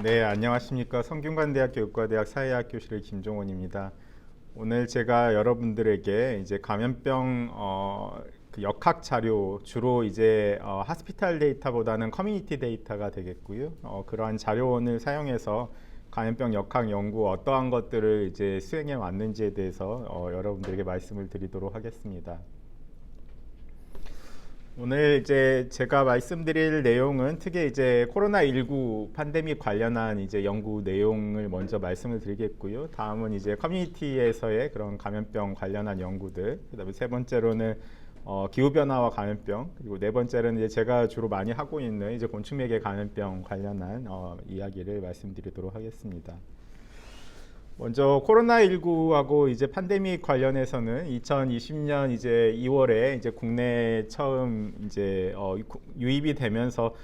네, 안녕하십니까. 성균관대학교 의과대학 사회학 교실의 김종원입니다. 오늘 제가 여러분들에게 이제 감염병 그 역학 자료, 주로 이제 하스피탈 데이터보다는 커뮤니티 데이터가 되겠고요. 그러한 자료원을 사용해서 감염병 역학 연구 어떠한 것들을 이제 수행해 왔는지에 대해서 여러분들에게 말씀을 드리도록 하겠습니다. 오늘 이제 제가 말씀드릴 내용은 특히 이제 코로나19 팬데믹 관련한 이제 연구 내용을 먼저 말씀을 드리겠고요. 다음은 이제 커뮤니티에서의 그런 감염병 관련한 연구들, 그다음에 세 번째로는 기후 변화와 감염병, 그리고 네 번째로는 이제 제가 주로 많이 하고 있는 이제 곤충맥의 감염병 관련한 이야기를 말씀드리도록 하겠습니다. 먼저 코로나19하고 이제 팬데믹 관련해서는 2020년 이제 2월에 이제 국내에 처음 이제 유입이 되면서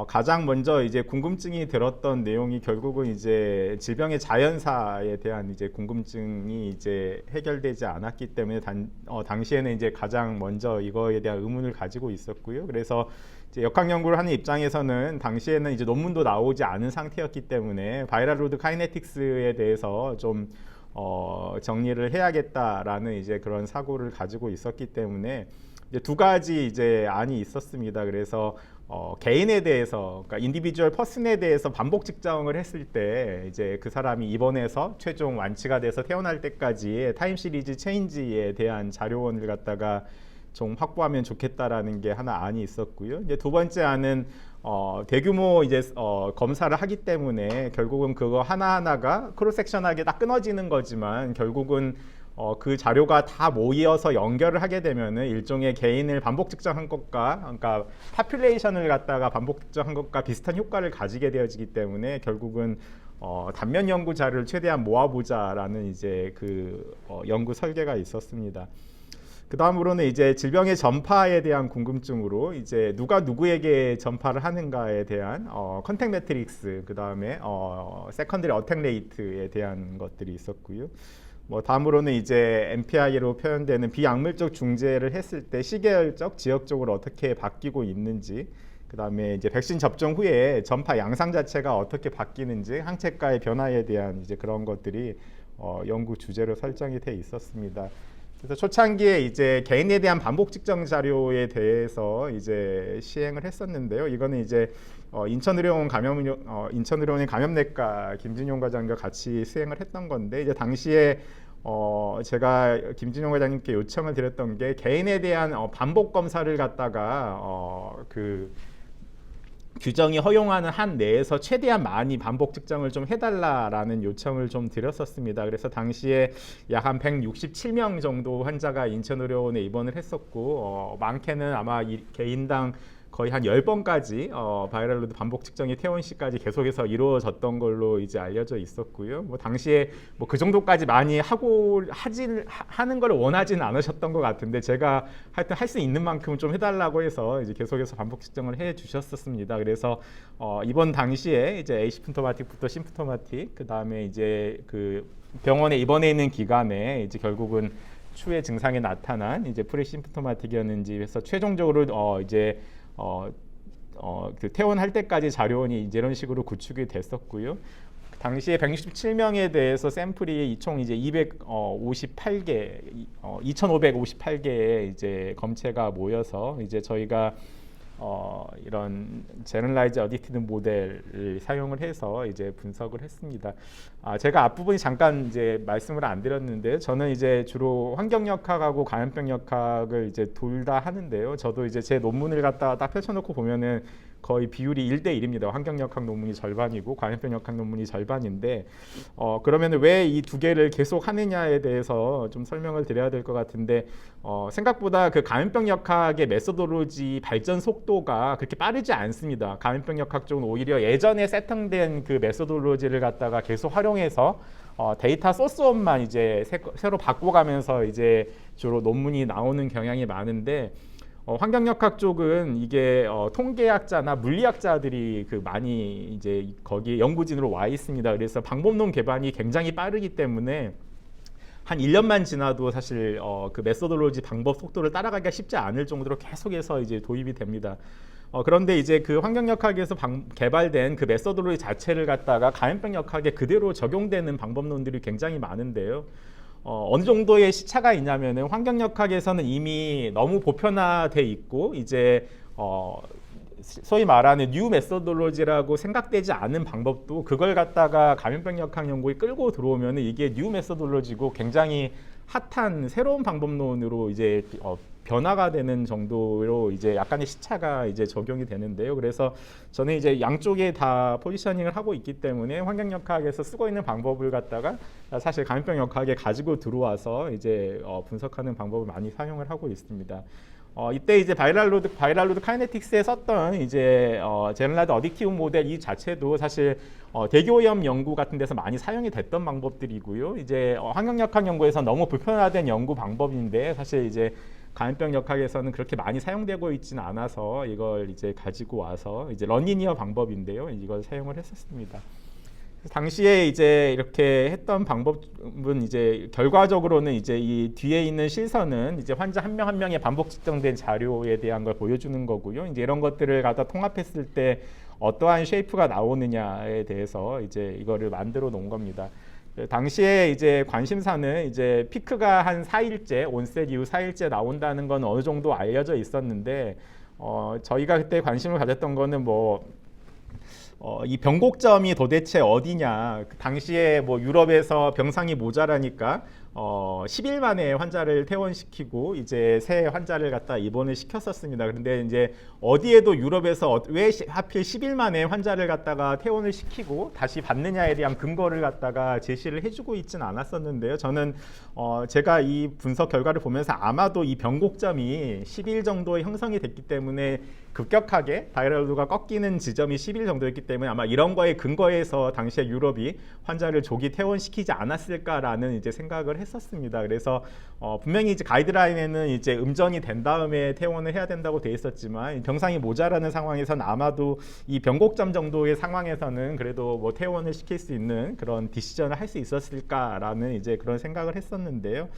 가장 먼저 이제 궁금증이 들었던 내용이 결국은 이제 질병의 자연사에 대한 이제 궁금증이 이제 해결되지 않았기 때문에 당시에는 이제 가장 먼저 이거에 대한 의문을 가지고 있었고요. 그래서 이제 역학 연구를 하는 입장에서는 당시에는 이제 논문도 나오지 않은 상태였기 때문에 바이럴 로드 카이네틱스에 대해서 좀 정리를 해야겠다라는 이제 그런 사고를 가지고 있었기 때문에 이제 두 가지 이제 안이 있었습니다. 그래서 개인에 대해서, 그러니까 인디비주얼 퍼슨에 대해서 반복 측정을 했을 때 이제 그 사람이 입원해서 최종 완치가 돼서 퇴원할 때까지 타임 시리즈 체인지에 대한 자료원을 갖다가 좀 확보하면 좋겠다라는 게 하나 안이 있었고요. 이제 두 번째 안은 대규모 이제 검사를 하기 때문에 결국은 그거 하나하나가 크로스 섹션하게 딱 끊어지는 거지만 결국은 그 자료가 다 모여서 연결을 하게 되면은 일종의 개인을 반복 측정한 것과, 그러니까 파퓰레이션을 갖다가 반복 측정한 것과 비슷한 효과를 가지게 되어지기 때문에 결국은 단면 연구 자료를 최대한 모아보자라는 이제 그 연구 설계가 있었습니다. 그 다음으로는 이제 질병의 전파에 대한 궁금증으로 이제 누가 누구에게 전파를 하는가에 대한 컨택 매트릭스, 그 다음에 세컨더리 어택 레이트에 대한 것들이 있었고요. 뭐 다음으로는 이제 MPI로 표현되는 비약물적 중재를 했을 때 시계열적, 지역적으로 어떻게 바뀌고 있는지, 그 다음에 이제 백신 접종 후에 전파 양상 자체가 어떻게 바뀌는지, 항체가의 변화에 대한 이제 그런 것들이 연구 주제로 설정이 돼 있었습니다. 그래서 초창기에 이제 개인에 대한 반복 측정 자료에 대해서 이제 시행을 했었는데요. 이거는 이제 인천의료원의 감염내과 김진용 과장과 같이 수행을 했던 건데, 이제 당시에 제가 김진용 과장님께 요청을 드렸던 게 개인에 대한 반복 검사를 갖다가 그 규정이 허용하는 한 내에서 최대한 많이 반복 측정을 좀 해달라라는 요청을 좀 드렸었습니다. 그래서 당시에 약 한 167명 정도 환자가 인천의료원에 입원을 했었고 많게는 아마 개인당 거의 한 10번까지 바이럴 로드 반복 측정이 퇴원 시까지 계속해서 이루어졌던 걸로 이제 알려져 있었고요. 뭐 당시에 뭐 그 정도까지 많이 하는 걸 원하지는 않으셨던 것 같은데, 제가 하여튼 할 수 있는 만큼 좀 해달라고 해서 이제 계속해서 반복 측정을 해 주셨었습니다. 그래서 이번 당시에 이제 에이시프토마틱부터 심프토마틱, 그 다음에 이제 그 병원에 입원해 있는 기간에 이제 결국은 추후에 증상이 나타난 이제 프리심프토마틱이었는지 해서 최종적으로 이제 그 퇴원할 때까지 자료원이 이제 이런 식으로 구축이 됐었고요. 당시에 167명에 대해서 샘플이 총 이제 258개, 2,558개의 이제 검체가 모여서 이제 저희가 이런 제너럴라이즈 어딕티드 모델을 사용을 해서 이제 분석을 했습니다. 제가 앞부분이 잠깐 이제 말씀을 안 드렸는데, 저는 이제 주로 환경역학하고 감염병 역학을 이제 둘 다 하는데요. 저도 이제 제 논문을 갖다가 딱 펼쳐놓고 보면은 거의 비율이 1대1입니다. 환경역학 논문이 절반이고 감염병 역학 논문이 절반인데, 그러면 왜 이 두 개를 계속 하느냐에 대해서 좀 설명을 드려야 될 것 같은데, 생각보다 그 감염병 역학의 메소돌로지 발전 속도가 그렇게 빠르지 않습니다. 감염병 역학 쪽은 오히려 예전에 세팅된 그 메소돌로지를 갖다가 계속 활용해서 데이터 소스원만 이제 새로 바꿔가면서 이제 주로 논문이 나오는 경향이 많은데, 환경역학 쪽은 이게 통계학자나 물리학자들이 그 많이 이제 거기 연구진으로 와 있습니다. 그래서 방법론 개발이 굉장히 빠르기 때문에 한 1년만 지나도 사실 그 메소돌로지 방법 속도를 따라가기가 쉽지 않을 정도로 계속해서 이제 도입이 됩니다. 그런데 이제 그 환경역학에서 개발된 그 메소드로지 자체를 갖다가 감염병 역학에 그대로 적용되는 방법론들이 굉장히 많은데요. 어느 정도의 시차가 있냐면은 환경역학에서는 이미 너무 보편화돼 있고 이제 소위 말하는 뉴 메소돌로지라고 생각되지 않은 방법도 그걸 갖다가 감염병 역학 연구에 끌고 들어오면은 이게 뉴 메소돌로지고 굉장히 핫한 새로운 방법론으로 이제 변화가 되는 정도로 이제 약간의 시차가 이제 적용이 되는데요. 그래서 저는 이제 양쪽에 다 포지셔닝을 하고 있기 때문에 환경역학에서 쓰고 있는 방법을 갖다가 사실 감염병 역학에 가지고 들어와서 이제 분석하는 방법을 많이 사용을 하고 있습니다. 이때 이제 바이랄로드 카이네틱스에 썼던 이제 제너럴라이즈 어딕티브 모델 이 자체도 사실 대기오염 연구 같은 데서 많이 사용이 됐던 방법들이고요. 이제 환경역학 연구에서 너무 불편화된 연구 방법인데 사실 이제 감염병 역학에서는 그렇게 많이 사용되고 있지는 않아서 이걸 이제 가지고 와서 이제 런리니어 방법인데요. 이걸 사용을 했었습니다. 당시에 이제 이렇게 했던 방법은 이제 결과적으로는 이제 이 뒤에 있는 실선은 이제 환자 한 명 한 명의 반복 측정된 자료에 대한 걸 보여주는 거고요. 이제 이런 것들을 갖다 통합했을 때 어떠한 쉐이프가 나오느냐에 대해서 이제 이거를 만들어 놓은 겁니다. 당시에 이제 관심사는 이제 피크가 한 4일째, 온셋 이후 4일째 나온다는 건 어느 정도 알려져 있었는데 저희가 그때 관심을 가졌던 거는 이 변곡점이 도대체 어디냐. 그 당시에 유럽에서 병상이 모자라니까 10일 만에 환자를 퇴원시키고 이제 새 환자를 갖다 입원을 시켰었습니다. 그런데 이제 어디에도 유럽에서 왜 하필 10일 만에 환자를 갖다가 퇴원을 시키고 다시 받느냐에 대한 근거를 갖다가 제시를 해주고 있지는 않았었는데요. 저는 제가 이 분석 결과를 보면서 아마도 이 변곡점이 10일 정도에 형성이 됐기 때문에 급격하게 바이럴로드가 꺾이는 지점이 10일 정도였기 때문에 아마 이런 거에 근거해서 당시에 유럽이 환자를 조기 퇴원시키지 않았을까라는 이제 생각을 했었습니다. 그래서 분명히 이제 가이드라인에는 이제 음전이 된 다음에 퇴원을 해야 된다고 돼 있었지만 병상이 모자라는 상황에서는 아마도 이 변곡점 정도의 상황에서는 그래도 퇴원을 시킬 수 있는 그런 디시전을 할 수 있었을까라는 이제 그런 생각을 했었는데요.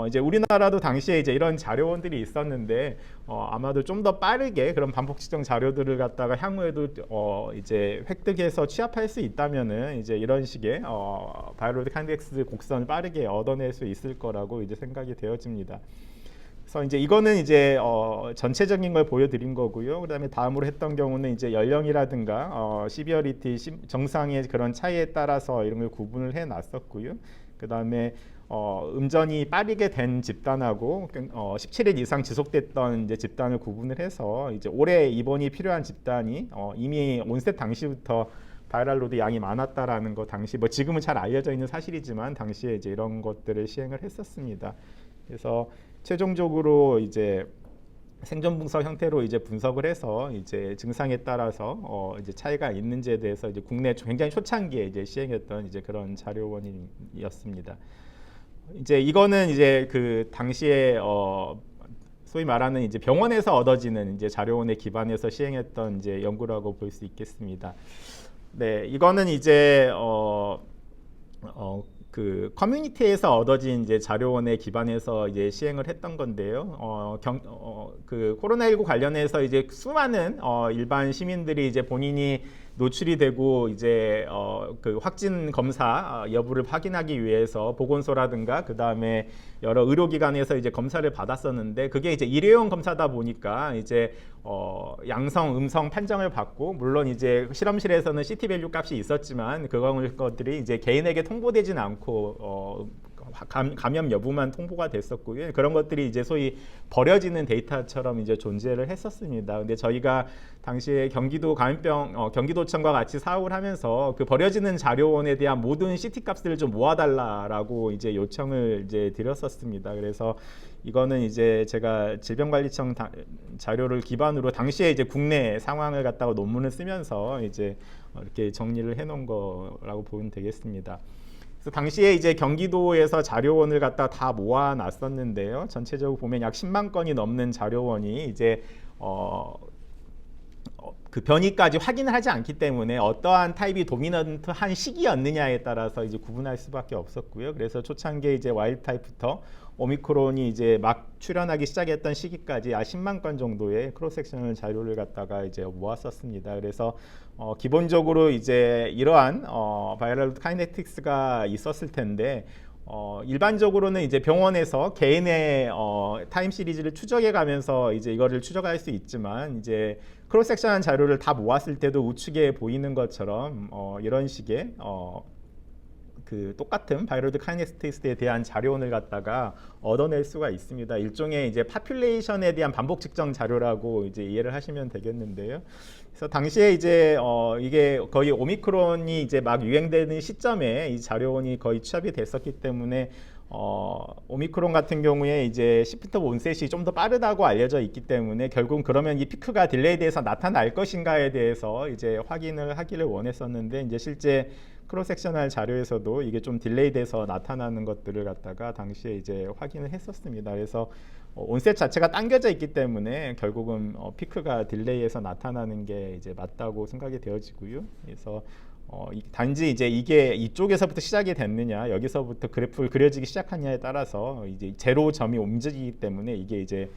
이제 우리나라도 당시에 이제 이런 자료원들이 있었는데 아마도 좀 더 빠르게 그런 반복 측정 자료들을 갖다가 향후에도 이제 획득해서 취합할 수 있다면은 이제 이런 식의 바이럴로드 카이넥스 곡선을 빠르게 얻어낼 수 있을 거라고 이제 생각이 되어집니다. 그래서 이제 이거는 이제 전체적인 걸 보여드린 거고요. 그다음에 다음으로 했던 경우는 이제 연령이라든가 시비어리티 정상의 그런 차이에 따라서 이런 걸 구분을 해놨었고요. 그다음에 음전이 빠르게 된 집단하고 17일 이상 지속됐던 이제 집단을 구분을 해서 이제 올해 입원이 필요한 집단이 이미 온셋 당시부터 바이럴 로드 양이 많았다라는 거 당시 지금은 잘 알려져 있는 사실이지만 당시에 이제 이런 것들을 시행을 했었습니다. 그래서 최종적으로 이제 생존 분석 형태로 이제 분석을 해서 이제 증상에 따라서 이제 차이가 있는지에 대해서 이제 국내 굉장히 초창기에 이제 시행했던 이제 그런 자료원이었습니다. 이제 이거는 이제 그 당시에 소위 말하는 이제 병원에서 얻어지는 이제 자료원에 기반해서 시행했던 이제 연구라고 볼 수 있겠습니다. 네, 이거는 이제 그 커뮤니티에서 얻어진 이제 자료원에 기반해서 이제 시행을 했던 건데요. 그 코로나19 관련해서 이제 수많은 일반 시민들이 이제 본인이 노출이 되고 이제 그 확진 검사 여부를 확인하기 위해서 보건소라든가 그 다음에 여러 의료기관에서 이제 검사를 받았었는데 그게 이제 일회용 검사다 보니까 이제 양성, 음성 판정을 받고 물론 이제 실험실에서는 CT 밸류 값이 있었지만 그것들이 이제 개인에게 통보되지는 않고 감염 여부만 통보가 됐었고요. 그런 것들이 이제 소위 버려지는 데이터처럼 이제 존재를 했었습니다. 근데 저희가 당시에 경기도청과 같이 사업을 하면서 그 버려지는 자료원에 대한 모든 CT 값들을 좀 모아달라라고 이제 요청을 이제 드렸었습니다. 그래서 이거는 이제 제가 질병관리청 자료를 기반으로 당시에 이제 국내 상황을 갖다가 논문을 쓰면서 이제 이렇게 정리를 해놓은 거라고 보면 되겠습니다. 그래서 당시에 이제 경기도에서 자료원을 갖다 다 모아놨었는데요. 전체적으로 보면 약 10만 건이 넘는 자료원이 이제 그 변이까지 확인을 하지 않기 때문에 어떠한 타입이 도미넌트한 시기였느냐에 따라서 이제 구분할 수밖에 없었고요. 그래서 초창기에 이제 와일드 타입부터 오미크론이 이제 막 출현하기 시작했던 시기까지 10만 건 정도의 크로스 섹셔널 자료를 갖다가 이제 모았었습니다. 그래서 기본적으로 이제 이러한 바이럴 카이네틱스가 있었을 텐데 일반적으로는 이제 병원에서 개인의 타임 시리즈를 추적해 가면서 이제 이거를 추적할 수 있지만 이제 크로스 섹션한 자료를 다 모았을 때도 우측에 보이는 것처럼 이런 식의 그 똑같은 바이러드 카이네틱스에 대한 자료원을 갖다가 얻어낼 수가 있습니다. 일종의 이제 파퓰레이션에 대한 반복 측정 자료라고 이제 이해를 하시면 되겠는데요. 그래서 당시에 이제 이게 거의 오미크론이 이제 막 유행되는 시점에 이 자료원이 거의 취합이 됐었기 때문에 오미크론 같은 경우에 이제 시프트 온셋이 좀 더 빠르다고 알려져 있기 때문에 결국 그러면 이 피크가 딜레이돼서 나타날 것인가에 대해서 이제 확인을 하기를 원했었는데 이제 실제 크로스 섹셔널 자료에서도 이게 좀 딜레이돼서 나타나는 것들을 갖다가 당시에 이제 확인을 했었습니다. 그래서 온셋 자체가 당겨져 있기 때문에 결국은 피크가 딜레이해서 나타나는 게 이제 맞다고 생각이 되어지고요. 그래서 단지 이제 이게 이쪽에서부터 시작이 됐느냐, 여기서부터 그래프를 그려지기 시작하냐에 따라서 이제 제로 점이 움직이기 때문에 이게 이제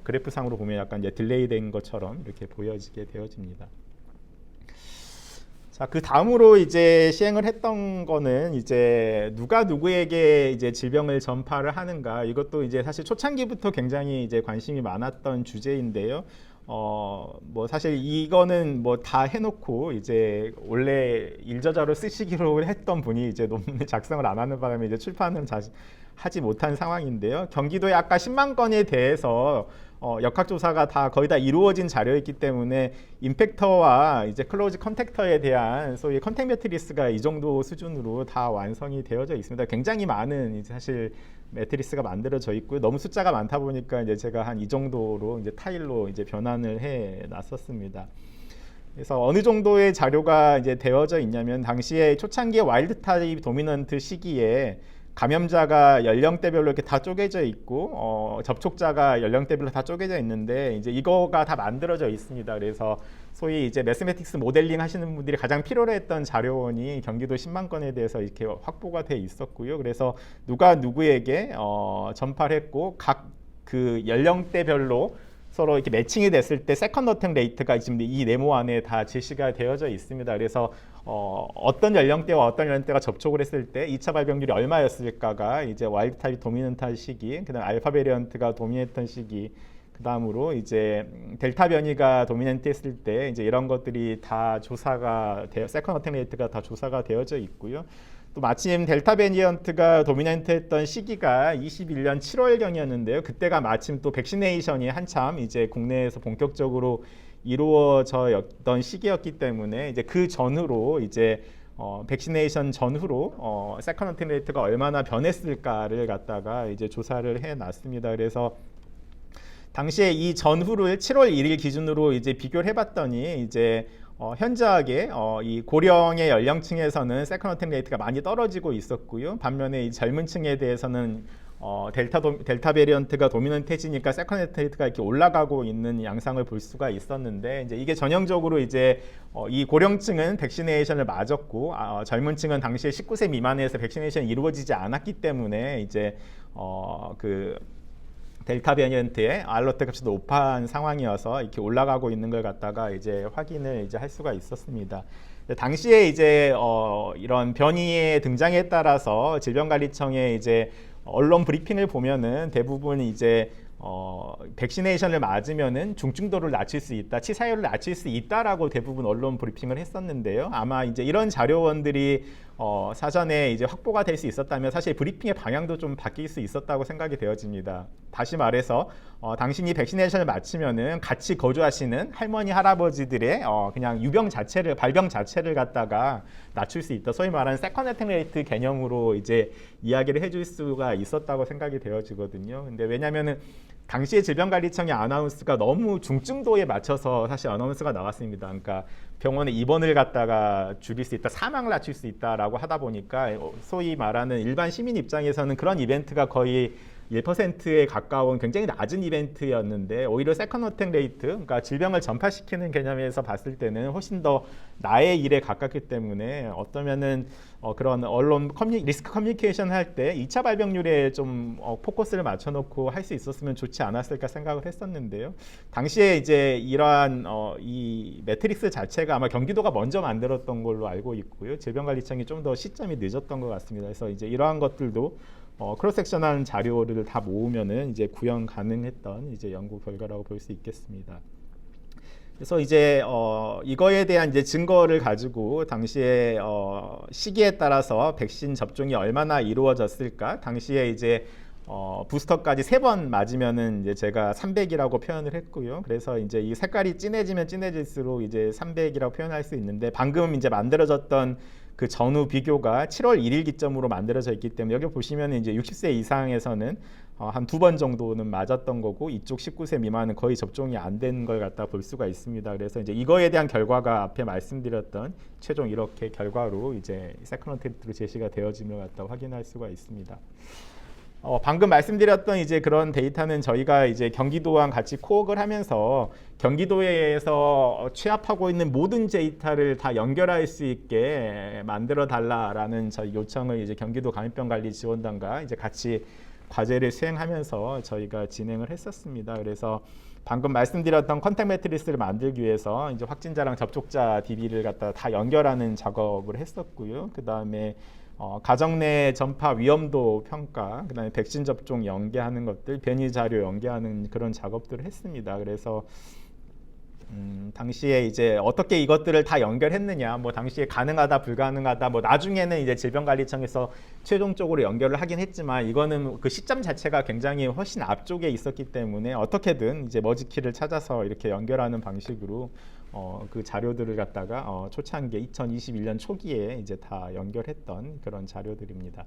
그래프상으로 보면 약간 이제 딜레이된 것처럼 이렇게 보여지게 되어집니다. 자, 그 다음으로 이제 시행을 했던 거는 이제 누가 누구에게 이제 질병을 전파를 하는가, 이것도 이제 사실 초창기부터 굉장히 이제 관심이 많았던 주제인데요. 뭐 사실 이거는 뭐 다 해놓고 이제 원래 일저자로 쓰시기로 했던 분이 이제 논문을 작성을 안 하는 바람에 이제 출판을 하지 못한 상황인데요. 경기도에 아까 10만 건에 대해서 역학조사가 다 거의 다 이루어진 자료였기 때문에 임팩터와 이제 클로즈 컨택터에 대한 소위 컨택 매트리스가 이 정도 수준으로 다 완성이 되어져 있습니다. 굉장히 많은 이제 사실 매트리스가 만들어져 있고요. 너무 숫자가 많다 보니까 이제 제가 한 이 정도로 이제 타일로 이제 변환을 해 놨었습니다. 그래서 어느 정도의 자료가 이제 되어져 있냐면 당시에 초창기의 와일드 타입 도미넌트 시기에 감염자가 연령대별로 이렇게 다 쪼개져 있고 접촉자가 연령대별로 다 쪼개져 있는데 이제 이거가 다 만들어져 있습니다. 그래서 소위 이제 매스매틱스 모델링 하시는 분들이 가장 필요로 했던 자료원이 경기도 10만 건에 대해서 이렇게 확보가 돼 있었고요. 그래서 누가 누구에게 전파를 했고 각 그 연령대별로 서로 이렇게 매칭이 됐을 때 세컨드 어택 레이트가 지금 이 네모 안에 다 제시가 되어져 있습니다. 그래서 어떤 연령대와 어떤 연령대가 접촉을 했을 때 2차 발병률이 얼마였을까가 이제 와일드 타입 도미넌트한 시기, 그다음 알파 베리언트가 도미네이트한 시기, 그다음으로 이제 델타 변이가 도미넌트했을 때 이제 이런 것들이 다 조사가 세컨드 어택 레이트가 다 조사가 되어져 있고요. 또 마침 델타 베리언트가 도미넌트했던 시기가 21년 7월경이었는데요. 그때가 마침 또 백시네이션이 한참 이제 국내에서 본격적으로 이루어졌던 시기였기 때문에 이제 그 전후로 이제 백시네이션 전후로 세컨드 어택 레이트가 얼마나 변했을까를 갖다가 이제 조사를 해놨습니다. 그래서 당시에 이 전후를 7월 1일 기준으로 이제 비교를 해봤더니 이제 현저하게 이 고령의 연령층에서는 세컨드 어택 레이트가 많이 떨어지고 있었고요. 반면에 이 젊은 층에 대해서는 델타 베리언트가 도미넌트해지니까 세컨드 어택 레이트가 이렇게 올라가고 있는 양상을 볼 수가 있었는데 이제 이게 전형적으로 이제 이 고령층은 백시네이션을 맞았고 젊은 층은 당시에 19세 미만에서 백시네이션이 이루어지지 않았기 때문에 이제 그 델타 베리언트의 알러트 값이 높은 상황이어서 이렇게 올라가고 있는 걸 갖다가 이제 확인을 이제 할 수가 있었습니다. 당시에 이제 이런 변이의 등장에 따라서 질병관리청의 이제 언론 브리핑을 보면은 대부분 이제 백시네이션을 맞으면은 중증도를 낮출 수 있다, 치사율을 낮출 수 있다라고 대부분 언론 브리핑을 했었는데요. 아마 이제 이런 자료원들이 사전에 이제 확보가 될 수 있었다면 사실 브리핑의 방향도 좀 바뀔 수 있었다고 생각이 되어집니다. 다시 말해서 당신이 백시네이션을 맞추면은 같이 거주하시는 할머니 할아버지들의 그냥 유병 자체를 발병 자체를 갖다가 낮출 수 있다. 소위 말하는 세컨드 어택 레이트 개념으로 이제 이야기를 해줄 수가 있었다고 생각이 되어지거든요. 근데 왜냐면은 당시에 질병관리청의 아나운스가 너무 중증도에 맞춰서 사실 아나운스가 나왔습니다. 그러니까 병원에 입원을 갖다가 줄일 수 있다, 사망을 낮출 수 있다라고 하다 보니까 소위 말하는 일반 시민 입장에서는 그런 이벤트가 거의 1%에 가까운 굉장히 낮은 이벤트였는데 오히려 세컨 어택 레이트, 그러니까 질병을 전파시키는 개념에서 봤을 때는 훨씬 더 나의 일에 가깝기 때문에 어떠면은 그런 언론 리스크 커뮤니케이션 할 때 2차 발병률에 좀 포커스를 맞춰놓고 할 수 있었으면 좋지 않았을까 생각을 했었는데요. 당시에 이제 이러한 이 매트릭스 자체가 아마 경기도가 먼저 만들었던 걸로 알고 있고요. 질병관리청이 좀 더 시점이 늦었던 것 같습니다. 그래서 이제 이러한 것들도 크로스섹션한 자료를 다 모으면은 이제 구현 가능했던 이제 연구 결과라고 볼 수 있겠습니다. 그래서 이제 이거에 대한 이제 증거를 가지고 당시에 시기에 따라서 백신 접종이 얼마나 이루어졌을까? 당시에 이제 부스터까지 3번 맞으면은 이제 제가 300이라고 표현을 했고요. 그래서 이제 이 색깔이 진해지면 진해질수록 이제 300이라고 표현할 수 있는데 방금 이제 만들어졌던 그 전후 비교가 7월 1일 기점으로 만들어져 있기 때문에 여기 보시면 이제 60세 이상에서는 한 2번 정도는 맞았던 거고 이쪽 19세 미만은 거의 접종이 안 된 걸 갖다 볼 수가 있습니다. 그래서 이제 이거에 대한 결과가 앞에 말씀드렸던 최종 이렇게 결과로 이제 세컨 어택트로 제시가 되어짐을 갖다 확인할 수가 있습니다. 방금 말씀드렸던 이제 그런 데이터는 저희가 이제 경기도랑 같이 코웍을 하면서 경기도에서 취합하고 있는 모든 데이터를 다 연결할 수 있게 만들어 달라라는 저희 요청을 이제 경기도 감염병관리지원단과 이제 같이 과제를 수행하면서 저희가 진행을 했었습니다. 그래서 방금 말씀드렸던 컨택 매트리스를 만들기 위해서 이제 확진자랑 접촉자 DB를 갖다 다 연결하는 작업을 했었고요. 그 다음에 가정 내 전파 위험도 평가, 그다음에 백신 접종 연계하는 것들, 변이 자료 연계하는 그런 작업들을 했습니다. 그래서 당시에 이제 어떻게 이것들을 다 연결했느냐, 뭐 당시에 가능하다, 불가능하다, 뭐 나중에는 이제 질병관리청에서 최종적으로 연결을 하긴 했지만 이거는 그 시점 자체가 굉장히 훨씬 앞쪽에 있었기 때문에 어떻게든 이제 머지키를 찾아서 이렇게 연결하는 방식으로 그 자료들을 갖다가 초창기 2021년 초기에 이제 다 연결했던 그런 자료들입니다.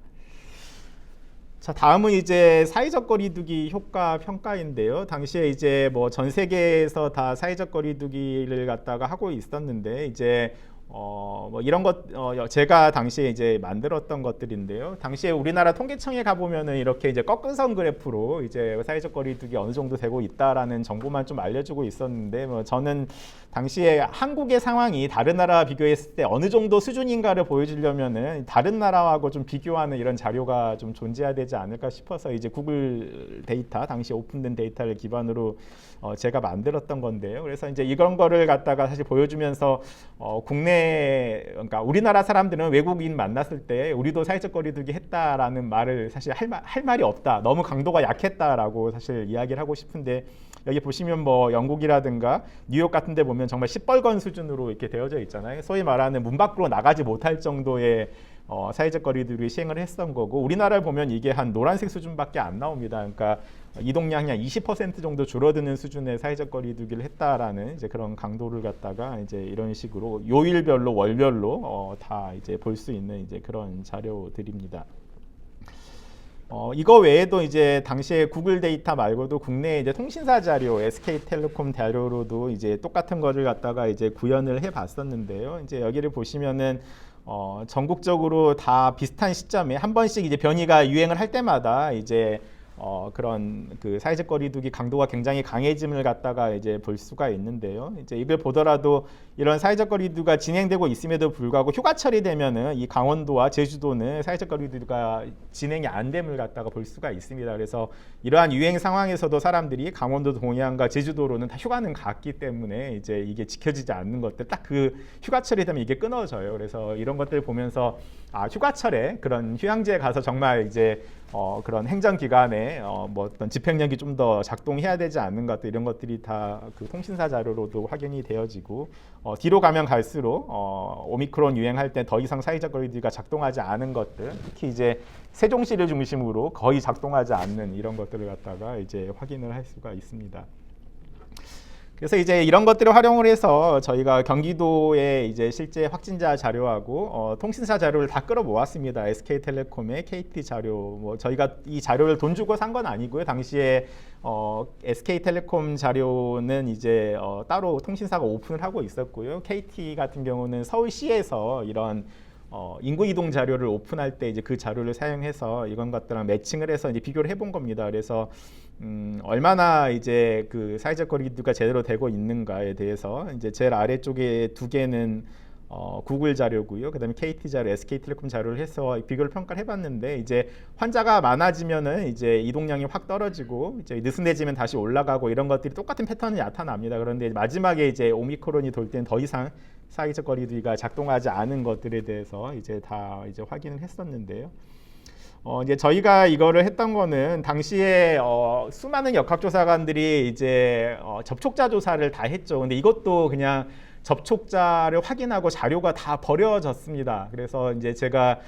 자, 다음은 이제 사회적 거리두기 효과 평가인데요. 당시에 이제 뭐 전 세계에서 다 사회적 거리두기를 갖다가 하고 있었는데 이제 뭐 이런 것 제가 당시에 이제 만들었던 것들인데요. 당시에 우리나라 통계청에 가보면은 이렇게 이제 꺾은선 그래프로 이제 사회적 거리두기 어느 정도 되고 있다라는 정보만 좀 알려주고 있었는데 뭐 저는 당시에 한국의 상황이 다른 나라와 비교했을 때 어느 정도 수준인가를 보여주려면은 다른 나라하고 좀 비교하는 이런 자료가 좀 존재해야 되지 않을까 싶어서 이제 구글 데이터, 당시 오픈된 데이터를 기반으로 제가 만들었던 건데요. 그래서 이제 이런 거를 갖다가 사실 보여주면서 국내, 그러니까 우리나라 사람들은 외국인 만났을 때 우리도 사회적 거리두기 했다라는 말을 사실 할 말이 없다, 너무 강도가 약했다라고 사실 이야기를 하고 싶은데 여기 보시면 뭐 영국이라든가 뉴욕 같은 데 보면 정말 시뻘건 수준으로 이렇게 되어져 있잖아요. 소위 말하는 문 밖으로 나가지 못할 정도의 사회적 거리두기를 시행을 했던 거고 우리나라를 보면 이게 한 노란색 수준밖에 안 나옵니다. 그러니까 이동량이 한 20% 정도 줄어드는 수준의 사회적 거리두기를 했다라는 이제 그런 강도를 갖다가 이제 이런 식으로 요일별로 월별로 다 이제 볼 수 있는 이제 그런 자료들입니다. 이거 외에도 이제 당시에 구글 데이터 말고도 국내 이제 통신사 자료, SK텔레콤 자료로도 이제 똑같은 거를 갖다가 이제 구현을 해봤었는데요. 이제 여기를 보시면은 전국적으로 다 비슷한 시점에 한 번씩 이제 변이가 유행을 할 때마다 이제 그런 그 사회적 거리두기 강도가 굉장히 강해짐을 갖다가 이제 볼 수가 있는데요. 이제 이걸 보더라도 이런 사회적 거리두기가 진행되고 있음에도 불구하고 휴가철이 되면은 이 강원도와 제주도는 사회적 거리두기가 진행이 안 됨을 갖다가 볼 수가 있습니다. 그래서 이러한 유행 상황에서도 사람들이 강원도 동해안과 제주도로는 다 휴가는 갔기 때문에 이제 이게 지켜지지 않는 것들, 딱 그 휴가철이 되면 이게 끊어져요. 그래서 이런 것들 보면서 휴가철에 그런 휴양지에 가서 정말 이제 그런 행정기관에 뭐 어떤 집행력이 좀 더 작동해야 되지 않는 것들, 이런 것들이 다 그 통신사 자료로도 확인이 되어지고 뒤로 가면 갈수록 오미크론 유행할 때 더 이상 사회적 거리두기가 작동하지 않은 것들, 특히 이제 세종시를 중심으로 거의 작동하지 않는 이런 것들을 갖다가 이제 확인을 할 수가 있습니다. 그래서 이제 이런 것들을 활용을 해서 저희가 경기도의 이제 실제 확진자 자료하고 통신사 자료를 다 끌어 모았습니다. SK텔레콤의 KT 자료, 뭐 저희가 이 자료를 돈 주고 산 건 아니고요. 당시에 SK텔레콤 자료는 이제 따로 통신사가 오픈을 하고 있었고요. KT 같은 경우는 서울시에서 이런 인구 이동 자료를 오픈할 때 이제 그 자료를 사용해서 이건 것들랑 매칭을 해서 이제 비교를 해본 겁니다. 그래서 얼마나 이제 그 사회적 거리두기가 제대로 되고 있는가에 대해서 이제 제일 아래쪽에 두 개는 구글 자료고요. 그다음에 KT 자료, SK텔레콤 자료를 해서 비교를 평가를 해봤는데 이제 환자가 많아지면은 이제 이동량이 확 떨어지고 이제 느슨해지면 다시 올라가고 이런 것들이 똑같은 패턴이 나타납니다. 그런데 마지막에 이제 오미크론이 돌 때는 더 이상 사회적 거리두기가 작동하지 않은 것들에 대해서 이제 다 이제 확인을 했었는데요. 이제 저희가 이거를 했던 거는 당시에 수많은 역학조사관들이 이제 접촉자 조사를 다 했죠. 근데 이것도 그냥 접촉자를 확인하고 자료가 다 버려졌습니다. 그래서 이제 제가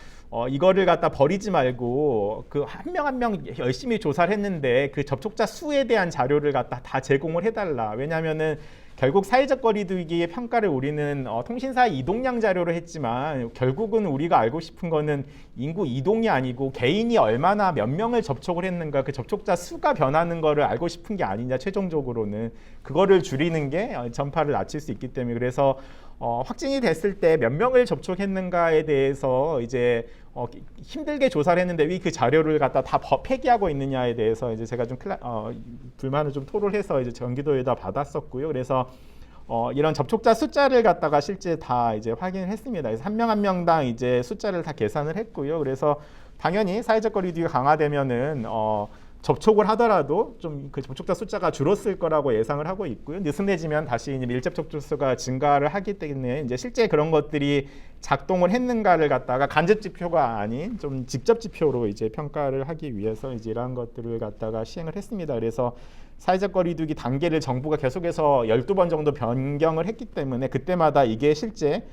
이거를 갖다 버리지 말고 그 한 명 한 명 열심히 조사를 했는데 그 접촉자 수에 대한 자료를 갖다 다 제공을 해달라. 왜냐하면은 결국 사회적 거리두기의 평가를 우리는 통신사 이동량 자료로 했지만 결국은 우리가 알고 싶은 거는 인구 이동이 아니고 개인이 얼마나 몇 명을 접촉을 했는가 그 접촉자 수가 변하는 거를 알고 싶은 게 아니냐 최종적으로는 그거를 줄이는 게 전파를 낮출 수 있기 때문에 그래서 확진이 됐을 때 몇 명을 접촉했는가에 대해서 이제 힘들게 조사를 했는데 왜 그 자료를 갖다 다 폐기하고 있느냐에 대해서 이제 제가 좀 불만을 좀 토로해서 이제 경기도에다 받았었고요. 그래서 이런 접촉자 숫자를 갖다가 실제 다 이제 확인을 했습니다. 그래서 한 명 한 명당 이제 숫자를 다 계산을 했고요. 그래서 당연히 사회적 거리두기가 강화되면은 접촉을 하더라도 좀 그 접촉자 숫자가 줄었을 거라고 예상을 하고 있고요. 느슨해지면 다시 이제 밀접 접촉 수가 증가를 하기 때문에 이제 실제 그런 것들이 작동을 했는가를 갖다가 간접 지표가 아닌 좀 직접 지표로 이제 평가를 하기 위해서 이제 이러한 것들을 갖다가 시행을 했습니다. 그래서 사회적 거리두기 단계를 정부가 계속해서 12번 정도 변경을 했기 때문에 그때마다 이게 실제